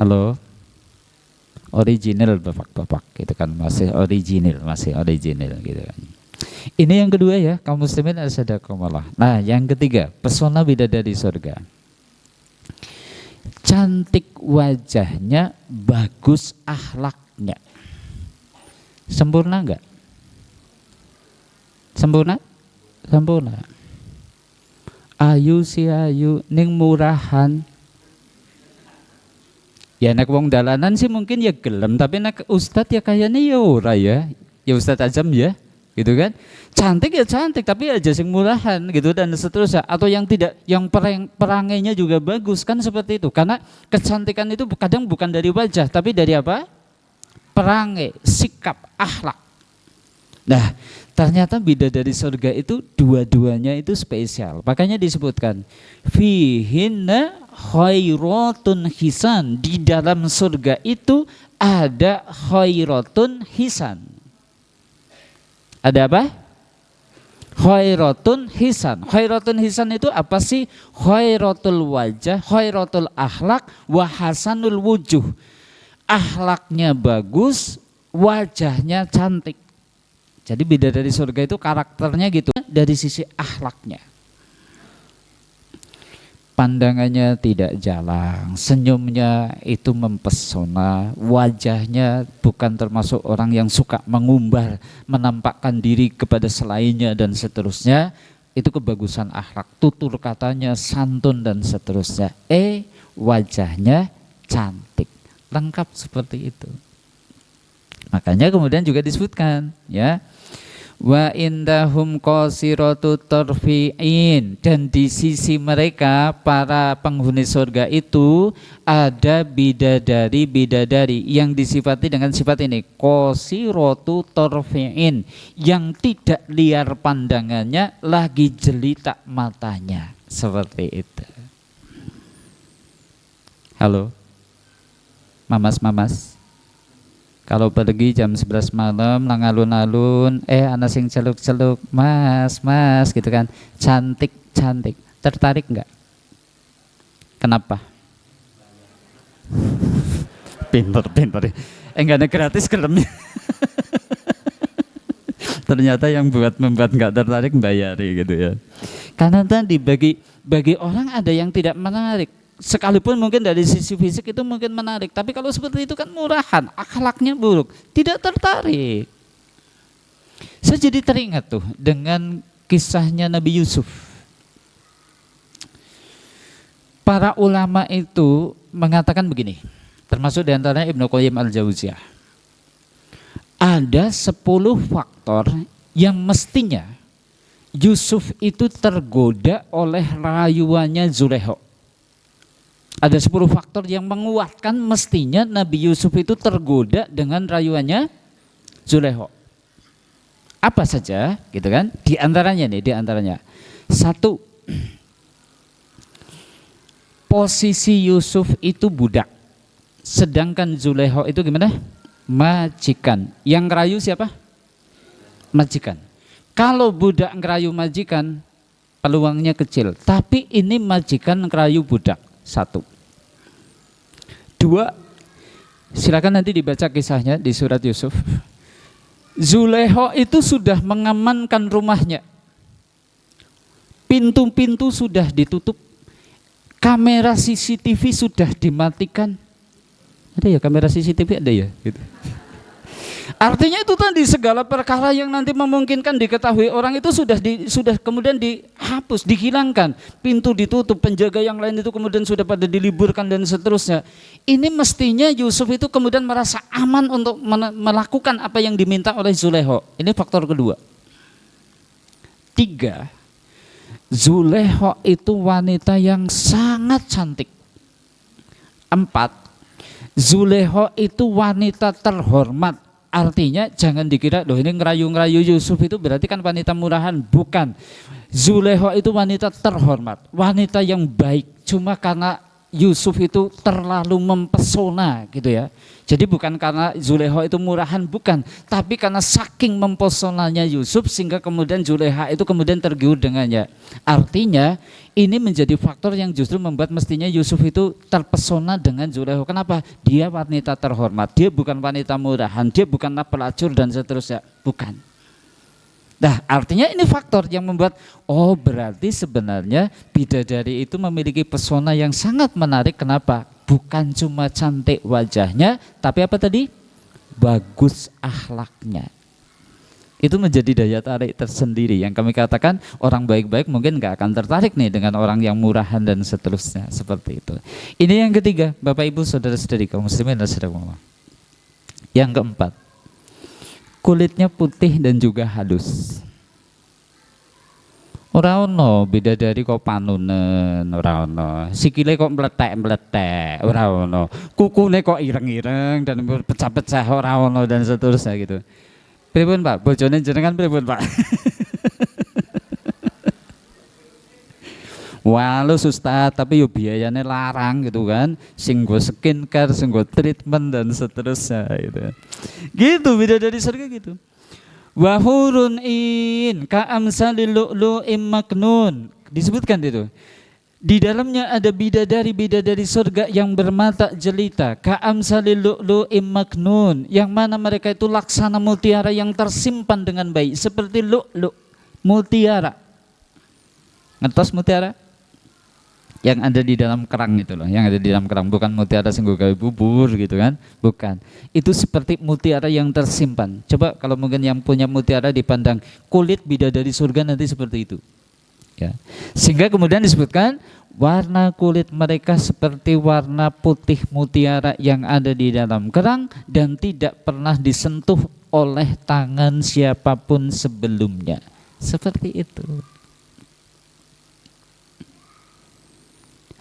Halo, original bapak-bapak gitu kan, masih original gitu kan. Ini yang kedua ya, kaum muslimin as-sadaqakumullah. Nah yang ketiga, pesona bidadari surga. cantik wajahnya, bagus akhlaknya. Sempurna enggak? Sempurna? Sempurna. Ayu si ayu ning murahan. Ya nek wong dalanan sih mungkin ya gelem, tapi nek ustad ya kayaknya ya ora ya. Ya Ustad Azam ya, gitu kan? Cantik ya cantik, tapi aja sing murahan gitu dan seterusnya. Atau yang tidak, yang perangainya juga bagus kan seperti itu. Karena kecantikan itu kadang bukan dari wajah, tapi dari apa? Perangai, sikap, akhlak. Nah, ternyata bidadari surga itu dua-duanya itu spesial. Makanya disebutkan fihinna khairatun hisan. Di dalam surga itu ada khairatun hisan. Ada apa? Khairatun hisan. Khairatun hisan itu apa sih? Khairatul wajah, khairatul akhlak, wa hasanul wujuh. Akhlaknya bagus, wajahnya cantik. Jadi bidadari surga itu karakternya gitu dari sisi akhlaknya. Pandangannya tidak jalang, senyumnya itu mempesona, wajahnya bukan termasuk orang yang suka mengumbar, menampakkan diri kepada selainnya dan seterusnya. Itu kebagusan akhlak, tutur katanya santun dan seterusnya. Wajahnya cantik, lengkap seperti itu. Makanya kemudian juga disebutkan ya, wa indahum qasiratu tarfi'in, dan di sisi mereka para penghuni surga itu ada bidadari-bidadari yang disifati dengan sifat ini, qasiratu tarfi'in, yang tidak liar pandangannya, lagi jelita matanya, seperti itu. Halo mamas-mamas, kalau pergi jam 11 malam lang alun-alun, ana sing celuk-celuk, mas gitu kan, cantik, tertarik enggak? Kenapa? Pinter. Enggak ada gratis kelemnya. Ternyata yang membuat enggak tertarik bayari gitu ya. Karena tadi bagi orang ada yang tidak menarik. Sekalipun mungkin dari sisi fisik itu mungkin menarik, tapi kalau seperti itu kan murahan, akhlaknya buruk, tidak tertarik. Saya jadi teringat tuh dengan kisahnya Nabi Yusuf. Para ulama itu mengatakan begini, termasuk diantaranya Ibnu Qayyim al-Jauziyah. Ada 10 faktor yang mestinya Yusuf itu tergoda oleh rayuannya Zulaikha. Ada 10 faktor yang menguatkan mestinya Nabi Yusuf itu tergoda dengan rayuannya Zulaikha. Apa saja gitu kan? Di antaranya. 1, posisi Yusuf itu budak. Sedangkan Zulaikha itu gimana? Majikan. Yang ngerayu siapa? Majikan. Kalau budak ngerayu majikan, peluangnya kecil. Tapi ini majikan ngerayu budak. 1. 2, silakan nanti dibaca kisahnya di surat Yusuf. Zulaikha itu sudah mengamankan rumahnya. Pintu-pintu sudah ditutup. Kamera CCTV sudah dimatikan. Ada ya kamera CCTV, ada ya gitu. Artinya itu tadi segala perkara yang nanti memungkinkan diketahui orang itu sudah kemudian dihapus, dihilangkan. Pintu ditutup, penjaga yang lain itu kemudian sudah pada diliburkan dan seterusnya. Ini mestinya Yusuf itu kemudian merasa aman untuk melakukan apa yang diminta oleh Zulaikha. Ini faktor kedua. 3, Zulaikha itu wanita yang sangat cantik. 4, Zulaikha itu wanita terhormat. Artinya jangan dikira loh ini ngerayu-ngerayu Yusuf itu berarti kan wanita murahan. Bukan. Zulaikha itu wanita terhormat, wanita yang baik. Cuma karena Yusuf itu terlalu mempesona gitu ya. Jadi bukan karena Zulaikha itu murahan, bukan. Tapi karena saking mempesonanya Yusuf sehingga kemudian Zulaikha itu kemudian tergiur dengannya. Artinya ini menjadi faktor yang justru membuat mestinya Yusuf itu terpesona dengan Zulaikha. Kenapa? Dia wanita terhormat, dia bukan wanita murahan, dia bukanlah pelacur dan seterusnya. Bukan. Nah, artinya ini faktor yang membuat, oh berarti sebenarnya bidadari itu memiliki pesona yang sangat menarik. Kenapa? Bukan cuma cantik wajahnya, tapi apa tadi? Bagus akhlaknya. Itu menjadi daya tarik tersendiri yang kami katakan orang baik-baik mungkin nggak akan tertarik nih dengan orang yang murahan dan seterusnya, seperti itu. Ini yang ketiga, Bapak Ibu saudara-saudari kaum muslimin dan saudara. Yang keempat, kulitnya putih dan juga halus. Ora ono bidadari kok panunen, ora ono. Sikile kok meletek-meletek, ora ono. Kukune kok ireng-ireng dan pecah-pecah, ora ono dan seterusnya gitu. Pripun Pak? Bojone jenengan pripun Pak? Walus Ustaz, tapi yo biayanya larang gitu kan. Sing go skincare, sing go treatment dan seterusnya gitu. Gitu bidadari surga gitu. Wa hurun in ka'amsalil lu'lu'im maknun. Disebutkan itu. Di dalamnya ada bidadari-bidadari surga yang bermata jelita, ka'amsalil lu'lu'im maknun, yang mana mereka itu laksana mutiara yang tersimpan dengan baik, seperti lu'lu', mutiara. Ngetos mutiara? Yang ada di dalam kerang itu loh, yang ada di dalam kerang, bukan mutiara sing gawe bubur gitu kan, bukan. Itu seperti mutiara yang tersimpan. Coba kalau mungkin yang punya mutiara dipandang kulit bidadari surga nanti seperti itu. Ya. Sehingga kemudian disebutkan warna kulit mereka seperti warna putih mutiara yang ada di dalam kerang dan tidak pernah disentuh oleh tangan siapapun sebelumnya. Seperti itu.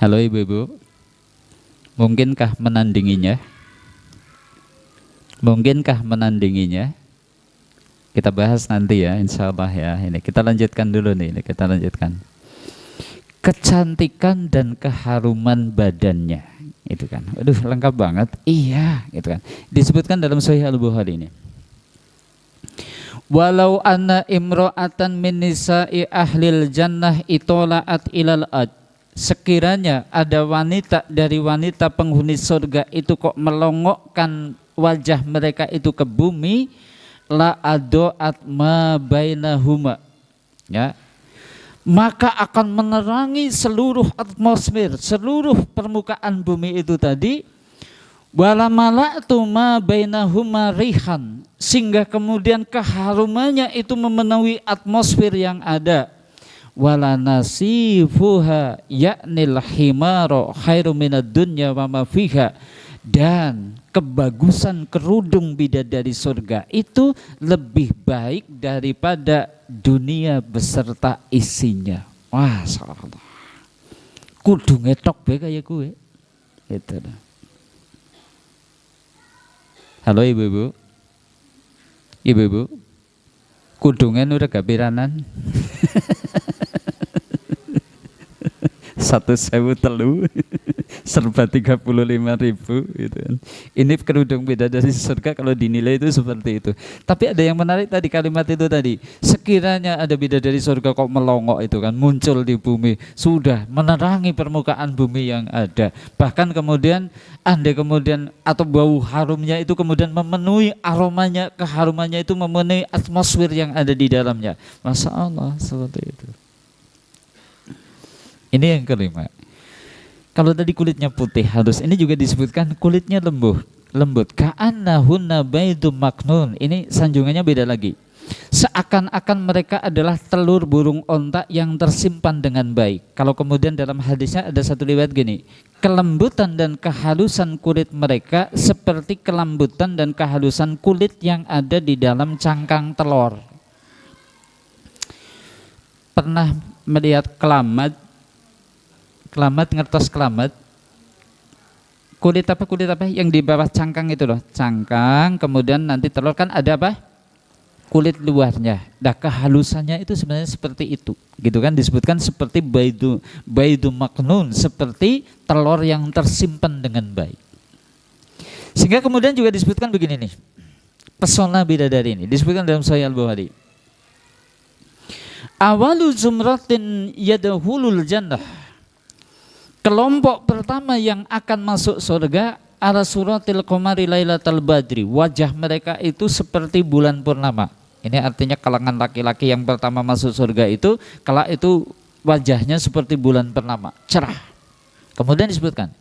Halo ibu-ibu, mungkinkah menandinginya? Mungkinkah menandinginya? Kita bahas nanti ya, insya Allah ya. Ini kita lanjutkan dulu nih, ini kita lanjutkan. Kecantikan dan keharuman badannya, itu kan. Aduh, lengkap banget. Iya, itu kan. Disebutkan dalam Sahih Al-Bukhari ini. Walau anna imro'atan min nisa'i ahlil jannah itola'at ilal ad. Sekiranya ada wanita dari wanita penghuni surga itu kok melongokkan wajah mereka itu ke bumi, la adoat ma bainahuma, ya, maka akan menerangi seluruh atmosfer, seluruh permukaan bumi itu tadi. Wala mala'tu ma bainahuma rihan, sehingga kemudian keharumannya itu memenuhi atmosfer yang ada. Wala nasifuha yaknil himaro khairu minad dunya wa ma fiha, dan kebagusan kerudung bidadari surga itu lebih baik daripada dunia beserta isinya. Wah, Allah. Kudu ngetok bae kaya gue. Itu. Halo ibu-ibu. Ibu-ibu. Kudungan udah gapiranan. 1.000 telu serba 35.000 gitu kan. Ini kerudung bidadari surga kalau dinilai itu seperti itu. Tapi ada yang menarik tadi kalimat itu tadi. Sekiranya ada bidadari surga kok melongok itu kan, muncul di bumi, sudah menerangi permukaan bumi yang ada. Bahkan kemudian andai kemudian atau bau harumnya itu kemudian memenuhi aromanya, keharumannya itu memenuhi atmosfer yang ada di dalamnya. Masya Allah, seperti itu. Ini yang kelima. Kalau tadi kulitnya putih halus, ini juga disebutkan kulitnya lembut. Ka'annahunna baydum maknun. Ini sanjungannya beda lagi. Seakan-akan mereka adalah telur burung onta yang tersimpan dengan baik. Kalau kemudian dalam hadisnya ada satu riwayat gini, kelembutan dan kehalusan kulit mereka seperti kelembutan dan kehalusan kulit yang ada di dalam cangkang telur. Pernah melihat kelamat ngertos kelamat, kulit apa yang di bawah cangkang itu loh, cangkang, kemudian nanti telur kan ada apa, kulit luarnya. Nah kehalusannya itu sebenarnya seperti itu gitu kan, disebutkan seperti baidu maknun, seperti telur yang tersimpan dengan baik. Sehingga kemudian juga disebutkan begini nih, pesona bidadari ini disebutkan dalam Sahih Al-Bukhari. Awalu zumratin yadkhulul jannah, kelompok pertama yang akan masuk surga ala suratil qamari lailatal badri, wajah mereka itu seperti bulan purnama. Ini artinya kalangan laki-laki yang pertama masuk surga itu kelak itu wajahnya seperti bulan purnama, cerah. Kemudian disebutkan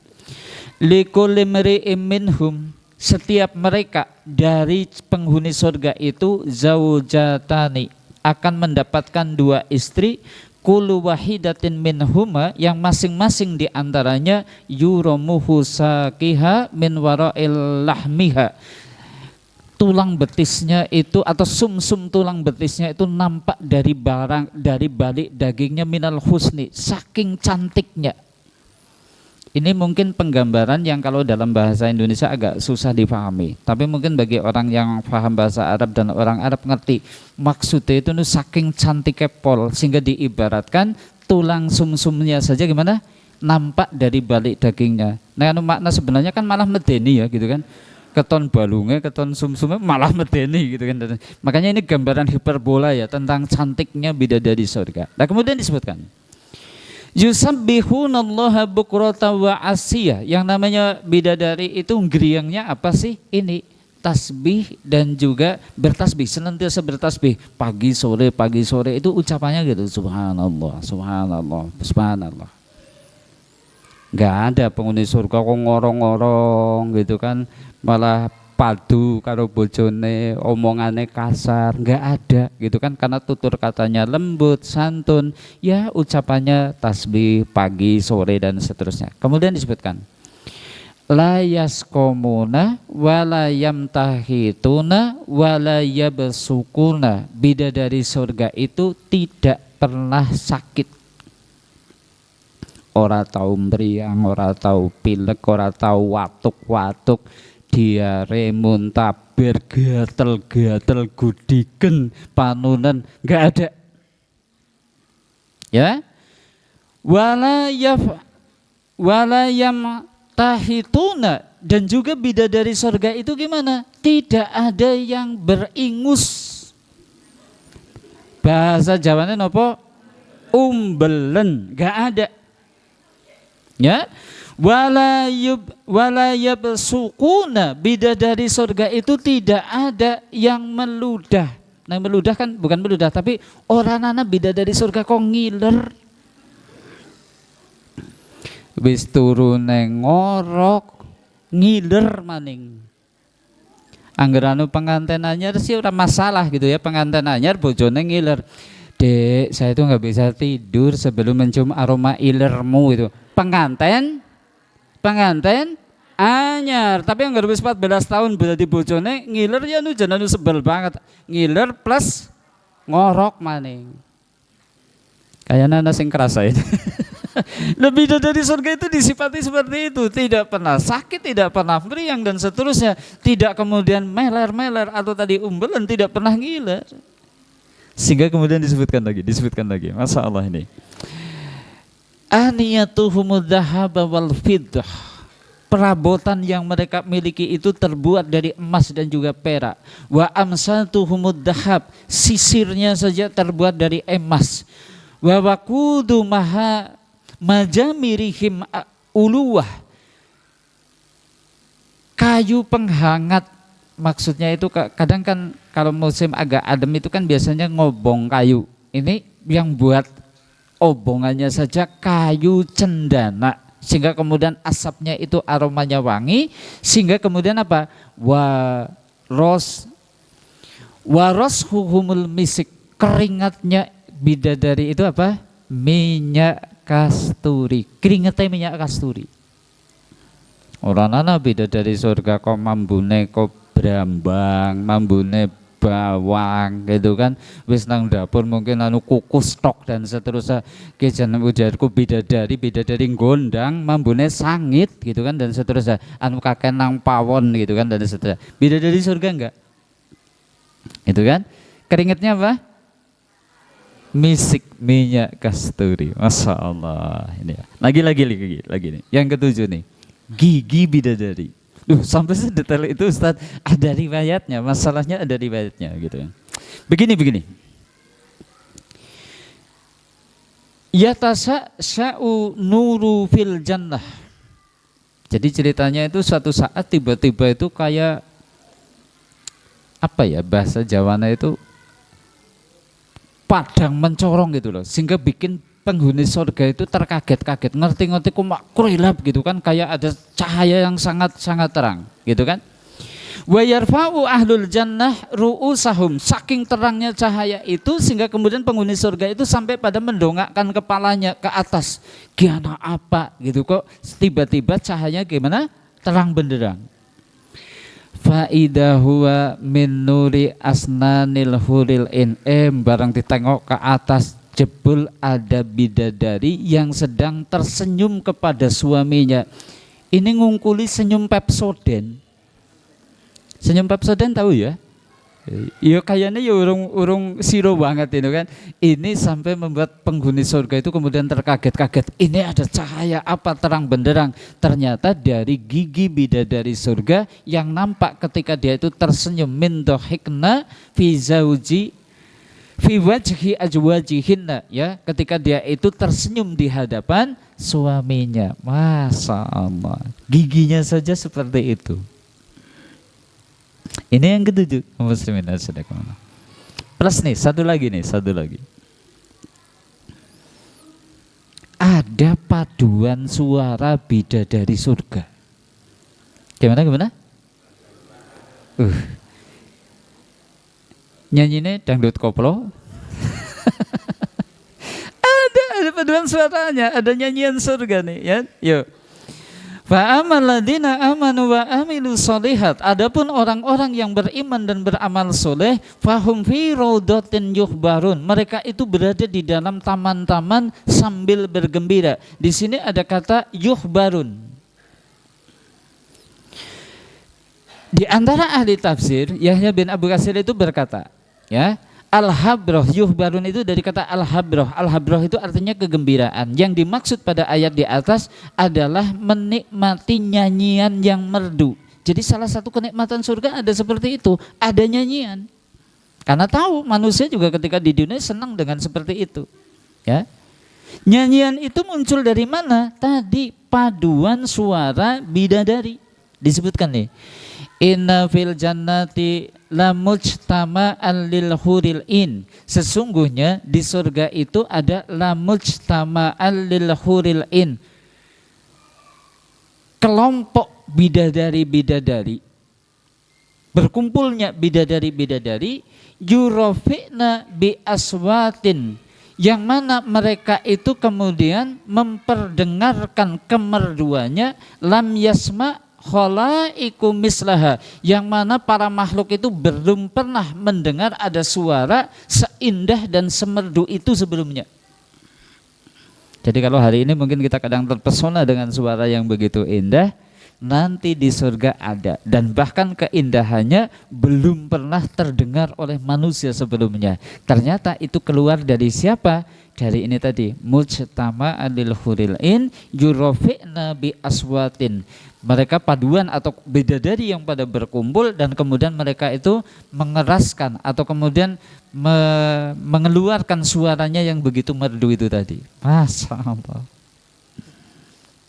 likulli mri'im minhum, setiap mereka dari penghuni surga itu zaujatani, akan mendapatkan dua istri, kullu wahidatin minhuma, yang masing-masing diantaranya yuramuhu saqiha min wara'il lahmiha, tulang betisnya itu atau sumsum tulang betisnya itu nampak dari balik dagingnya, minal husni, saking cantiknya. Ini mungkin penggambaran yang kalau dalam bahasa Indonesia agak susah dipahami, tapi mungkin bagi orang yang paham bahasa Arab dan orang Arab ngerti maksudnya itu saking cantiknya pol, sehingga diibaratkan tulang sumsumnya saja gimana nampak dari balik dagingnya. Nah, makna sebenarnya kan malah medeni ya gitu kan, keton balungnya, keton sumsumnya malah medeni gitu kan. Makanya ini gambaran hiperbola ya tentang cantiknya bidadari surga. Nah, kemudian disebutkan yusabbihunallaha bukratan wa asiyah. Yang namanya bidadari itu geriangnya apa sih? Ini tasbih dan juga bertasbih, senantiasa bertasbih pagi sore itu ucapannya gitu, subhanallah, subhanallah, subhanallah. Nggak ada penghuni surga kok ngorong-ngorong gitu kan, malah padu karo bojone, omongane kasar, nggak ada gitu kan, karena tutur katanya lembut, santun, ya ucapannya tasbih pagi, sore dan seterusnya. Kemudian disebutkan la yasqomuna wala yamtahituna wala yabsukuna, bidadari surga itu tidak pernah sakit. Ora tahu meriang, ora tahu pilek, ora tahu watuk-watuk, diare, muntaber, gatel-gatel, gudigen, panunan, nggak ada. Ya, wala yam tahituna, dan juga bidadari surga itu gimana? Tidak ada yang beringus. Bahasa Jawanya nopo? Umbelen, nggak ada. Ya, wala yabsukuna, bidadari surga itu tidak ada yang meludah. Nah, meludah kan bukan meludah, tapi orang anak bidadari surga kok ngiler. Wis turune ngorok, ngiler maning. Anggeranu pengantin anyar sih ora masalah gitu ya, pengantin anyar bojone ngiler. Dek, saya itu nggak bisa tidur sebelum mencium aroma ilermu itu. Pengantin anyar, tapi yang wis 14 tahun berarti bojone ngiler ya nu jangan sebel banget. Ngiler plus ngorok maning. Kayaknya ana sing kerasain. Lebih dari surga itu disifati seperti itu, tidak pernah sakit, tidak pernah meriang dan seterusnya, tidak kemudian meler-meler atau tadi umbelan, tidak pernah ngiler. Sehingga kemudian disebutkan lagi, Masya Allah ini. Aniyatuhumud dhahaba wal fiddah, perabotan yang mereka miliki itu terbuat dari emas dan juga perak. Wa amsatuhumud dhahab, sisirnya saja terbuat dari emas. Wa waqudu majamirihim uluwah, kayu penghangat. Maksudnya itu kadang kan kalau musim agak adem itu kan biasanya ngobong kayu. Ini yang buat obongannya saja kayu cendana, sehingga kemudian asapnya itu aromanya wangi, sehingga kemudian apa? Waroshuhumul misik, keringatnya bidadari itu apa? Minyak kasturi, keringatnya minyak kasturi. Orang ana bidadari surga kok mambune kok brambang, mambune bawang gitu kan, wis nang dapur mungkin anu kukus stok dan seterusnya. Ki jeneng ujarku bidadari gondang, mambune sangit gitu kan dan seterusnya. Anu kakek nang pawon gitu kan dan seterusnya. Bidadari surga enggak? Itu kan? Keringetnya apa? Misik, minyak kasturi. Masya Allah. Ini ya. Lagi nih. Yang ketujuh nih, gigi bidadari. Sampai sedetail itu Ustaz, ada riwayatnya, masalahnya ada riwayatnya gitu. Begini. Yatasa'u nuru fil jannah. Jadi ceritanya itu suatu saat tiba-tiba itu kayak apa ya, bahasa Jawana itu padang mencorong gitu loh, sehingga bikin penghuni surga itu terkaget-kaget, ngerti-ngerti kok mak kurilap gitu kan, kayak ada cahaya yang sangat-sangat terang gitu kan. Wa yarfa'u ahlul jannah ru'usahum, saking terangnya cahaya itu sehingga kemudian penghuni surga itu sampai pada mendongakkan kepalanya ke atas. Gimana apa gitu kok tiba-tiba cahaya gimana? Terang benderang. Fa idza huwa min nuri asnanil huril in, barang ditengok ke atas jebul ada bidadari yang sedang tersenyum kepada suaminya. Ini ngungkuli senyum Pepsodent. Senyum Pepsodent tahu ya? Ya kayaknya ya urung siro banget itu kan. Ini sampai membuat penghuni surga itu kemudian terkaget-kaget. Ini ada cahaya apa terang benderang? Ternyata dari gigi bidadari surga yang nampak ketika dia itu tersenyum, min dohikna fi zauji fi wajhi ajwajihinna, ya, ketika dia itu tersenyum di hadapan suaminya. Masya Allah, giginya saja seperti itu. Ini yang ketujuh, muslimin dan sedekah. Plus nih, satu lagi. Ada paduan suara bidadari surga. Gimana? Nyanyinya dangdut koplo. ada paduan suaranya, ada nyanyian surga nih, ya. Yuk. Fa amal ladina amanu wa amilu sholihat. Adapun orang-orang yang beriman dan beramal soleh, fahum fi raudatin yuhbarun. Mereka itu berada di dalam taman-taman sambil bergembira. Di sini ada kata yuhbarun. Di antara ahli tafsir, Yahya bin Abu Katsir itu berkata, ya, al-habroh, yuhbarun itu dari kata al-habroh. Al-habroh itu artinya kegembiraan. Yang dimaksud pada ayat di atas adalah menikmati nyanyian yang merdu. Jadi salah satu kenikmatan surga ada seperti itu, ada nyanyian. Karena tahu manusia juga ketika di dunia senang dengan seperti itu. Ya, nyanyian itu muncul dari mana? Tadi paduan suara bidadari. Disebutkan nih, inna fil jannati la mujtama'an lil huril in. Sesungguhnya di surga itu ada la mujtama'an lil huril in, kelompok bidadari-bidadari, berkumpulnya bidadari-bidadari, yurofi'na bi aswatin, yang mana mereka itu kemudian memperdengarkan kemerduannya, lam yasma' khalaiku mislaha, yang mana para makhluk itu belum pernah mendengar ada suara seindah dan semerdu itu sebelumnya. Jadi kalau hari ini mungkin kita kadang terpesona dengan suara yang begitu indah, nanti di surga ada, dan bahkan keindahannya belum pernah terdengar oleh manusia sebelumnya. Ternyata itu keluar dari siapa? Dari ini tadi, mujtama'an lil huril in yurofi'na bi aswatin. Mereka paduan atau bidadari yang pada berkumpul, dan kemudian mereka itu mengeraskan atau kemudian mengeluarkan suaranya yang begitu merdu itu tadi. Masya Allah,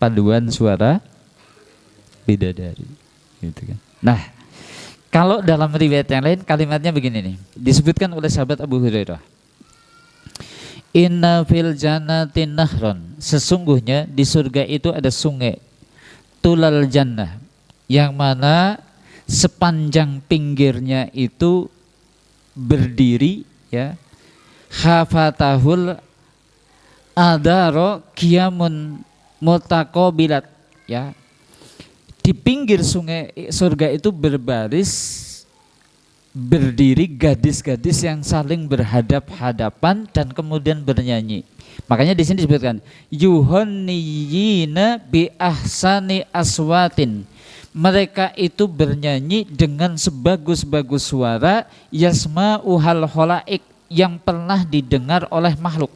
paduan suara bidadari gitu kan. Nah, kalau dalam riwayat yang lain kalimatnya begini nih, disebutkan oleh sahabat Abu Hurairah, inna fil jannati nahron, sesungguhnya di surga itu ada sungai, tulal jannah, yang mana sepanjang pinggirnya itu berdiri, ya, hafatahul adaro kiamun mutaqabilat, ya, di pinggir sungai surga itu berbaris berdiri gadis-gadis yang saling berhadap-hadapan dan kemudian bernyanyi. Makanya di sini disebutkan yuhanniyina bi ahsani aswatin. Mereka itu bernyanyi dengan sebagus-bagus suara, yasma'uhal khalaik, yang pernah didengar oleh makhluk.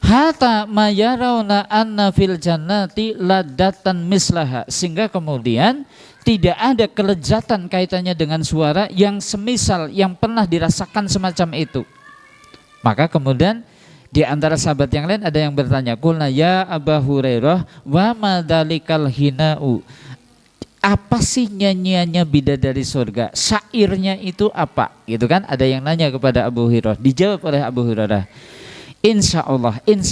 Hatta mayarawna anna fil jannati ladatan mislaha, sehingga kemudian tidak ada kelezatan kaitannya dengan suara yang semisal, yang pernah dirasakan semacam itu. Maka kemudian di antara sahabat yang lain ada yang bertanya, qulna ya Aba Hurairah wa madzalikal hina'u, apa sih nyanyiannya bidadari surga? Syairnya itu apa? Gitu kan? Ada yang nanya kepada Abu Hurairah. Dijawab oleh Abu Hurairah. Insya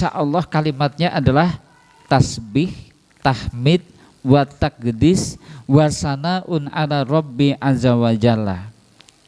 Allah kalimatnya adalah tasbih, tahmid, wa taqdis, wa sanaun ala rabbi azza wa jalla.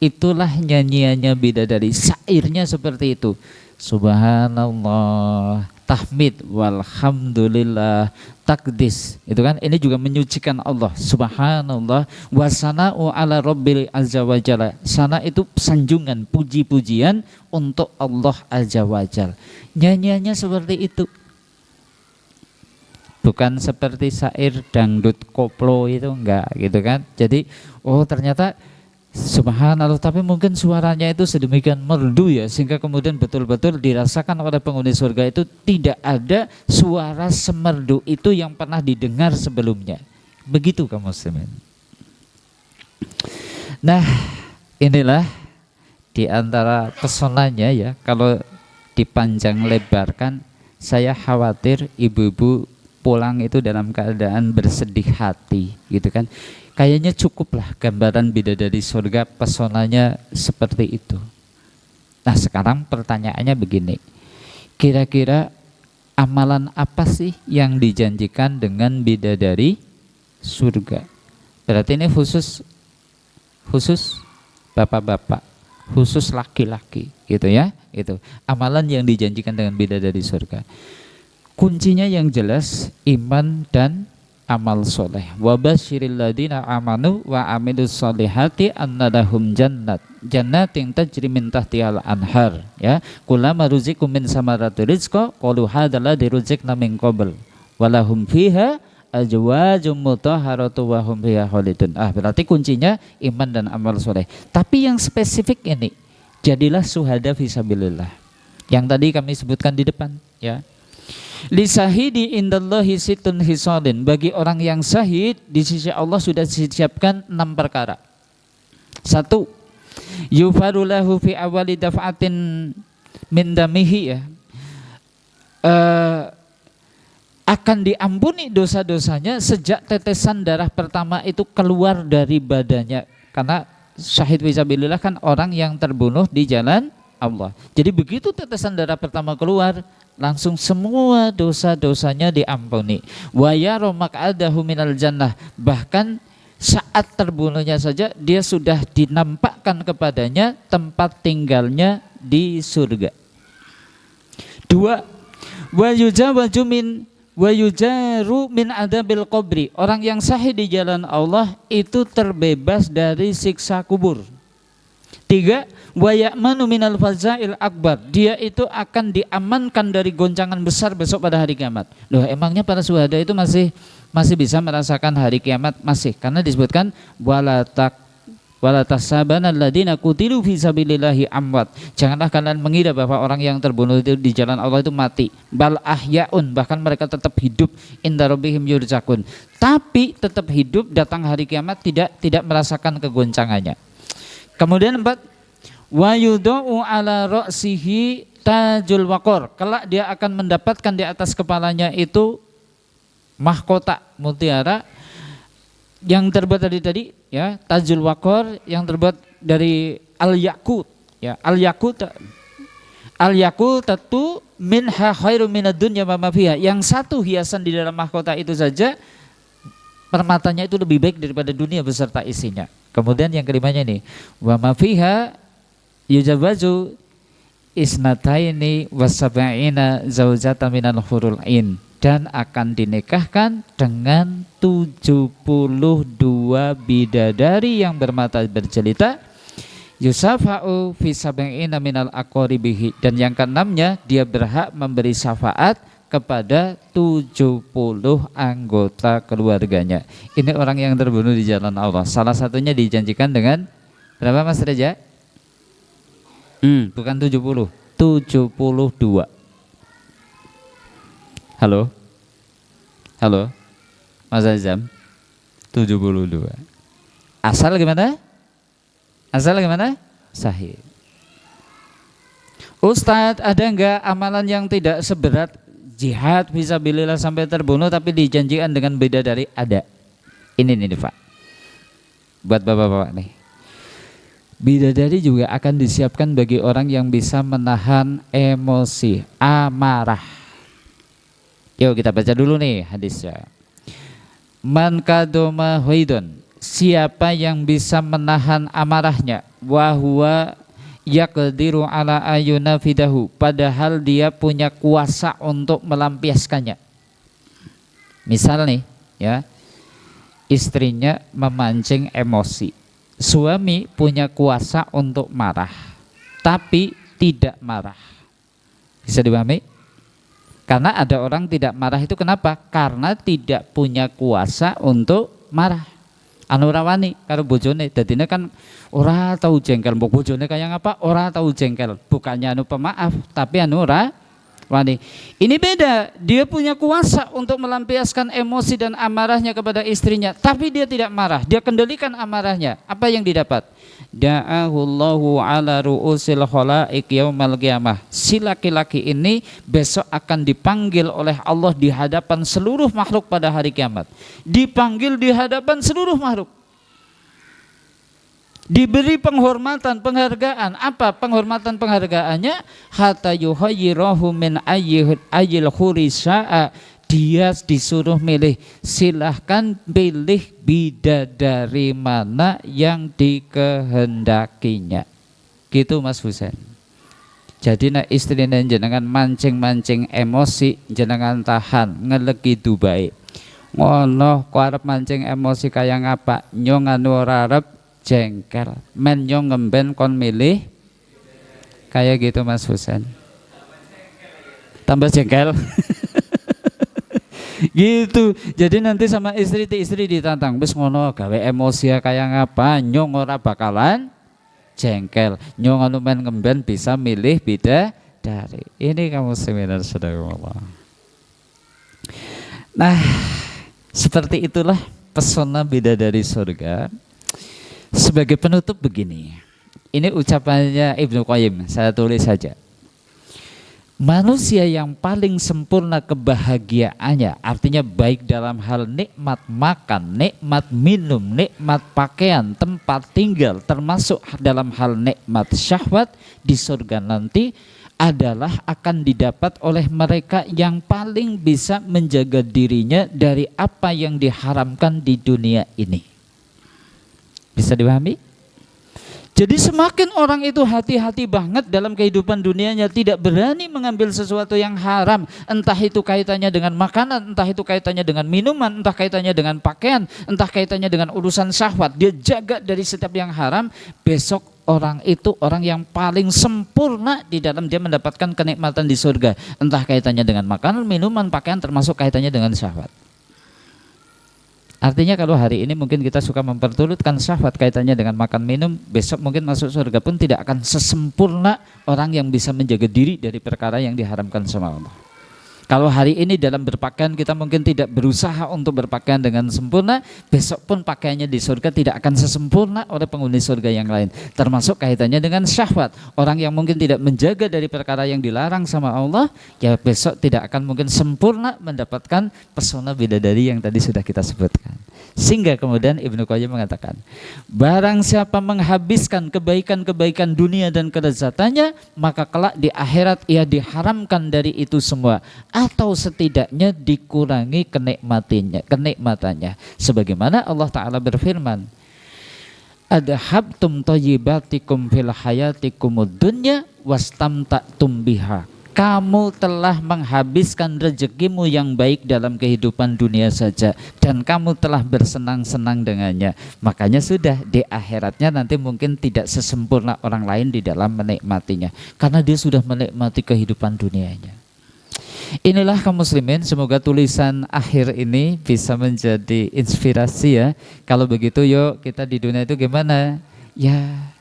Itulah nyanyiannya bidadari. Syairnya seperti itu. Subhanallah, tahmid, walhamdulillah, takdis, itu kan, ini juga menyucikan Allah. Subhanallah, wasana'u ala rabbil azza wa jalla. Sana itu sanjungan, puji-pujian untuk Allah azza wa jalla. Nyanyiannya seperti itu, bukan seperti syair dangdut koplo itu, enggak gitu kan. Jadi oh ternyata subhanallah, tapi mungkin suaranya itu sedemikian merdu ya, sehingga kemudian betul-betul dirasakan oleh penghuni surga itu tidak ada suara semerdu itu yang pernah didengar sebelumnya. Begitu kaum muslimin. Nah, inilah di antara pesonanya ya. Kalau dipanjang lebarkan, saya khawatir ibu-ibu pulang itu dalam keadaan bersedih hati, gitu kan. Kayaknya cukuplah gambaran bidadari surga, pesonanya seperti itu. Nah sekarang pertanyaannya begini, kira-kira amalan apa sih yang dijanjikan dengan bidadari surga? Berarti ini khusus bapak-bapak, khusus laki-laki gitu ya. Itu amalan yang dijanjikan dengan bidadari surga. Kuncinya yang jelas iman dan amal soleh. Wa basyiril ladina amanu wa amilus solihati anna lahum jannatin tajri min tahtihal anhar, ya. Kullama ruziqu min samarati rizqa qalu hadzal ladzi ruziqna min qabl wa lahum fiha azwajum mutahharatu wa hum fiha khalidun. Berarti kuncinya iman dan amal soleh. Tapi yang spesifik ini, jadilah syuhada fisabilillah. Yang tadi kami sebutkan di depan, ya. Lisahidi indallahi situn hisalin, bagi orang yang syahid di sisi Allah sudah disiapkan 6 perkara. 1, yufaru lahu fi awali daf'atin min damihi, ya. Akan diampuni dosa-dosanya sejak tetesan darah pertama itu keluar dari badannya. Karena syahid fisabilillah kan orang yang terbunuh di jalan Allah. Jadi begitu tetesan darah pertama keluar, langsung semua dosa-dosanya diampuni. Wa yara maq'adahu minal jannah, bahkan saat terbunuhnya saja dia sudah dinampakkan kepadanya tempat tinggalnya di surga. 2, wa yujaru min adabil qabri, orang yang syahid di jalan Allah itu terbebas dari siksa kubur. 3, wa ya'manu minal fazail akbar, dia itu akan diamankan dari goncangan besar besok pada hari kiamat. Loh, emangnya para syuhada itu masih bisa merasakan hari kiamat? Masih, karena disebutkan wala tahsabanna alladziina qutilu fi sabilillahi amwat. Janganlah kalian mengira bahwa orang yang terbunuh itu di jalan Allah itu mati. Bal ahyaun, bahkan mereka tetap hidup, inda rabbihim yurzaqun. Tapi tetap hidup, datang hari kiamat tidak merasakan kegoncangannya. Kemudian 4, wa yudau ala ra'sihi tajul waqar, kelak dia akan mendapatkan di atas kepalanya itu mahkota mutiara yang terbuat dari tadi, ya, tajul waqar yang terbuat dari al-yaqut, ya. Al-yaqutatu minha khairum minad dunya wa ma fiha, yang satu hiasan di dalam mahkota itu saja permatanya itu lebih baik daripada dunia beserta isinya. Kemudian yang kelimanya nih, wa ma fiha yujawazu isnataini wasab'ina zaujatan minal hurul ain, dan akan dinikahkan dengan 72 bidadari yang bermata berjelita. Yusafa'u fi sab'ina minal aqaribihi, dan yang keenamnya dia berhak memberi syafaat kepada 70 anggota keluarganya. Ini orang yang terbunuh di jalan Allah. Salah satunya dijanjikan dengan berapa Mas Reja? Bukan 70, 72. Halo Mas Azam, 72. Asal gimana? Sahih. Ustadz, ada enggak amalan yang tidak seberat jihad fisabilillah sampai terbunuh tapi dijanjikan dengan bidadari? Ada. Ini nih Pak. buat bapak-bapak nih. Bidadari juga akan disiapkan bagi orang yang bisa menahan emosi, amarah. Yuk kita baca dulu nih hadisnya. Man kadoma huidun, siapa yang bisa menahan amarahnya, wa huwa yaqdiru ala ayunafidahu, padahal dia punya kuasa untuk melampiaskannya. Misal nih ya, istrinya memancing emosi, suami punya kuasa untuk marah tapi tidak marah. Bisa dipahami? Karena ada orang tidak marah itu kenapa? Karena tidak punya kuasa untuk marah. Anu rawani karo bojone, dadine kan ora tahu jengkel, mbok bojone kaya ngapa ora tahu jengkel. Bukannya anu pemaaf, tapi anu ora wani. Ini beda, dia punya kuasa untuk melampiaskan emosi dan amarahnya kepada istrinya, tapi dia tidak marah, dia kendalikan amarahnya. Apa yang didapat? Da'ahullahu ala ru'usil khalaik yaumal qiyamah. Si laki-laki ini besok akan dipanggil oleh Allah di hadapan seluruh makhluk pada hari kiamat. Dipanggil di hadapan seluruh makhluk. Diberi penghormatan, penghargaan. Apa penghormatan penghargaannya? Hatta yuhayyirahu min ayyil khurisa'a. Dia disuruh milih, silahkan pilih bidadari mana yang dikehendakinya. Gitu Mas Husain. Jadi nek istrine jenengan mancing-mancing emosi, jenengan tahan, ngelegi Dubai. Ngono kok arep mancing emosi kaya ngapa? Nyong anu ora arep jengkel, men nyong ngemben kon milih kayak gitu Mas Husain. Tambah jengkel. Gitu. Jadi nanti sama istri ditantang, wis ngono gawe emosi kayak ngapa? Nyong ora bakalan jengkel. Nyong anu men ngemben bisa milih bidadari. Ini kamu seminar sedekah. Nah, seperti itulah pesona bidadari surga. Sebagai penutup begini, ini ucapannya Ibnu Qayyim, saya tulis saja. Manusia yang paling sempurna kebahagiaannya, artinya baik dalam hal nikmat makan, nikmat minum, nikmat pakaian, tempat tinggal, termasuk dalam hal nikmat syahwat di surga nanti, adalah akan didapat oleh mereka yang paling bisa menjaga dirinya dari apa yang diharamkan di dunia ini. Bisa dipahami? Jadi semakin orang itu hati-hati banget dalam kehidupan dunianya, tidak berani mengambil sesuatu yang haram, entah itu kaitannya dengan makanan, entah itu kaitannya dengan minuman, entah kaitannya dengan pakaian, entah kaitannya dengan urusan syahwat, dia jaga dari setiap yang haram, besok orang itu orang yang paling sempurna di dalam dia mendapatkan kenikmatan di surga, entah kaitannya dengan makanan, minuman, pakaian, termasuk kaitannya dengan syahwat. Artinya kalau hari ini mungkin kita suka memperturutkan syahwat kaitannya dengan makan minum, besok mungkin masuk surga pun tidak akan sesempurna orang yang bisa menjaga diri dari perkara yang diharamkan sama Allah. Kalau hari ini dalam berpakaian kita mungkin tidak berusaha untuk berpakaian dengan sempurna, besok pun pakaiannya di surga tidak akan sesempurna oleh penghuni surga yang lain. Termasuk kaitannya dengan syahwat. Orang yang mungkin tidak menjaga dari perkara yang dilarang sama Allah, ya besok tidak akan mungkin sempurna mendapatkan pesona bidadari yang tadi sudah kita sebutkan. Sehingga kemudian Ibnu Qayyim mengatakan, barang siapa menghabiskan kebaikan-kebaikan dunia dan kelezatannya, maka kelak di akhirat ia diharamkan dari itu semua, atau setidaknya dikurangi kenikmatannya. Sebagaimana Allah Ta'ala berfirman, adhabtum thayyibatikum fil hayatikumud dunya wastamta'tum biha. Kamu telah menghabiskan rezekimu yang baik dalam kehidupan dunia saja, dan kamu telah bersenang-senang dengannya. Makanya sudah di akhiratnya nanti mungkin tidak sesempurna orang lain di dalam menikmatinya, karena dia sudah menikmati kehidupan dunianya. Inilah kaum muslimin, semoga tulisan akhir ini bisa menjadi inspirasi ya. Kalau begitu yuk kita di dunia itu gimana? Ya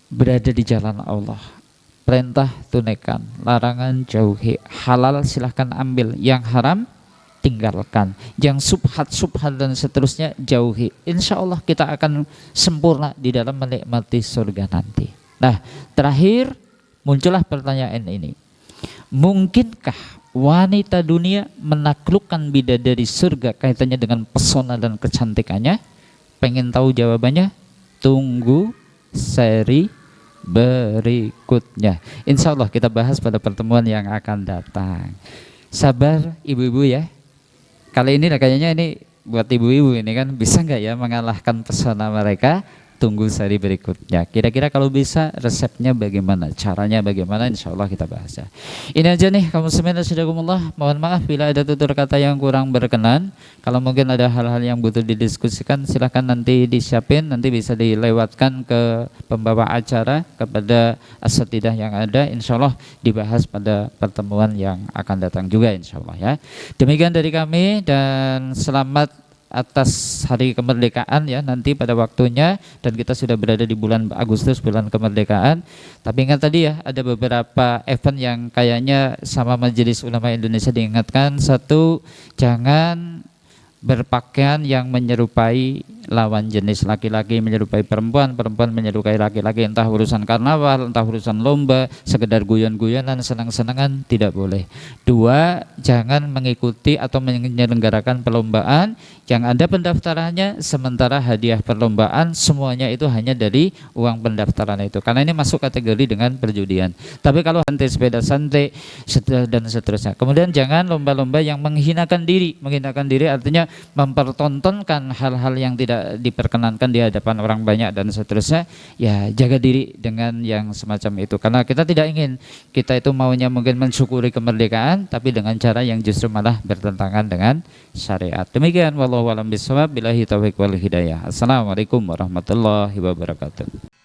berada di jalan Allah. Perintah tunaikan, larangan jauhi, halal silahkan ambil, yang haram tinggalkan, yang subhat dan seterusnya jauhi. Insya Allah kita akan sempurna di dalam menikmati surga nanti. Nah, terakhir muncullah pertanyaan ini. Mungkinkah wanita dunia menaklukkan bidadari surga kaitannya dengan pesona dan kecantikannya? pengen tahu jawabannya? Tunggu seri berikutnya. Insya Allah kita bahas pada pertemuan yang akan datang. Sabar ibu-ibu ya. Kali ini kayaknya ini buat ibu-ibu ini kan, bisa nggak ya mengalahkan pesona mereka? Tunggu seri berikutnya. Kira-kira kalau bisa resepnya bagaimana, caranya bagaimana, insya Allah kita bahas ya. Ini aja nih kaum muslimin rahimakumullah. Mohon maaf bila ada tutur kata yang kurang berkenan. Kalau mungkin ada hal-hal yang butuh didiskusikan, silahkan nanti disiapin, nanti bisa dilewatkan ke pembawa acara, kepada asatidah yang ada, insya Allah dibahas pada pertemuan yang akan datang juga insya Allah ya. Demikian dari kami dan selamat atas hari kemerdekaan ya nanti pada waktunya, dan kita sudah berada di bulan Agustus, bulan kemerdekaan. Tapi ingat tadi ya, ada beberapa event yang kayaknya sama Majelis Ulama Indonesia diingatkan. Satu, jangan berpakaian yang menyerupai lawan jenis, laki-laki menyerupai perempuan, perempuan menyerupai laki-laki, entah urusan karnaval, entah urusan lomba, sekedar guyon-guyonan, senang-senangan, tidak boleh. Dua, jangan mengikuti atau menyelenggarakan perlombaan yang ada pendaftarannya, sementara hadiah perlombaan semuanya itu hanya dari uang pendaftaran itu, karena ini masuk kategori dengan perjudian. Tapi kalau santai, sepeda santai dan seterusnya. Kemudian jangan lomba-lomba yang menghinakan diri. Menghinakan diri artinya mempertontonkan hal-hal yang tidak diperkenankan di hadapan orang banyak dan seterusnya. Ya, jaga diri dengan yang semacam itu, karena kita tidak ingin kita itu maunya mungkin mensyukuri kemerdekaan tapi dengan cara yang justru malah bertentangan dengan syariat. Demikian wallahu a'lam bishawab, billahi taufiq wal hidayah. Assalamualaikum warahmatullahi wabarakatuh.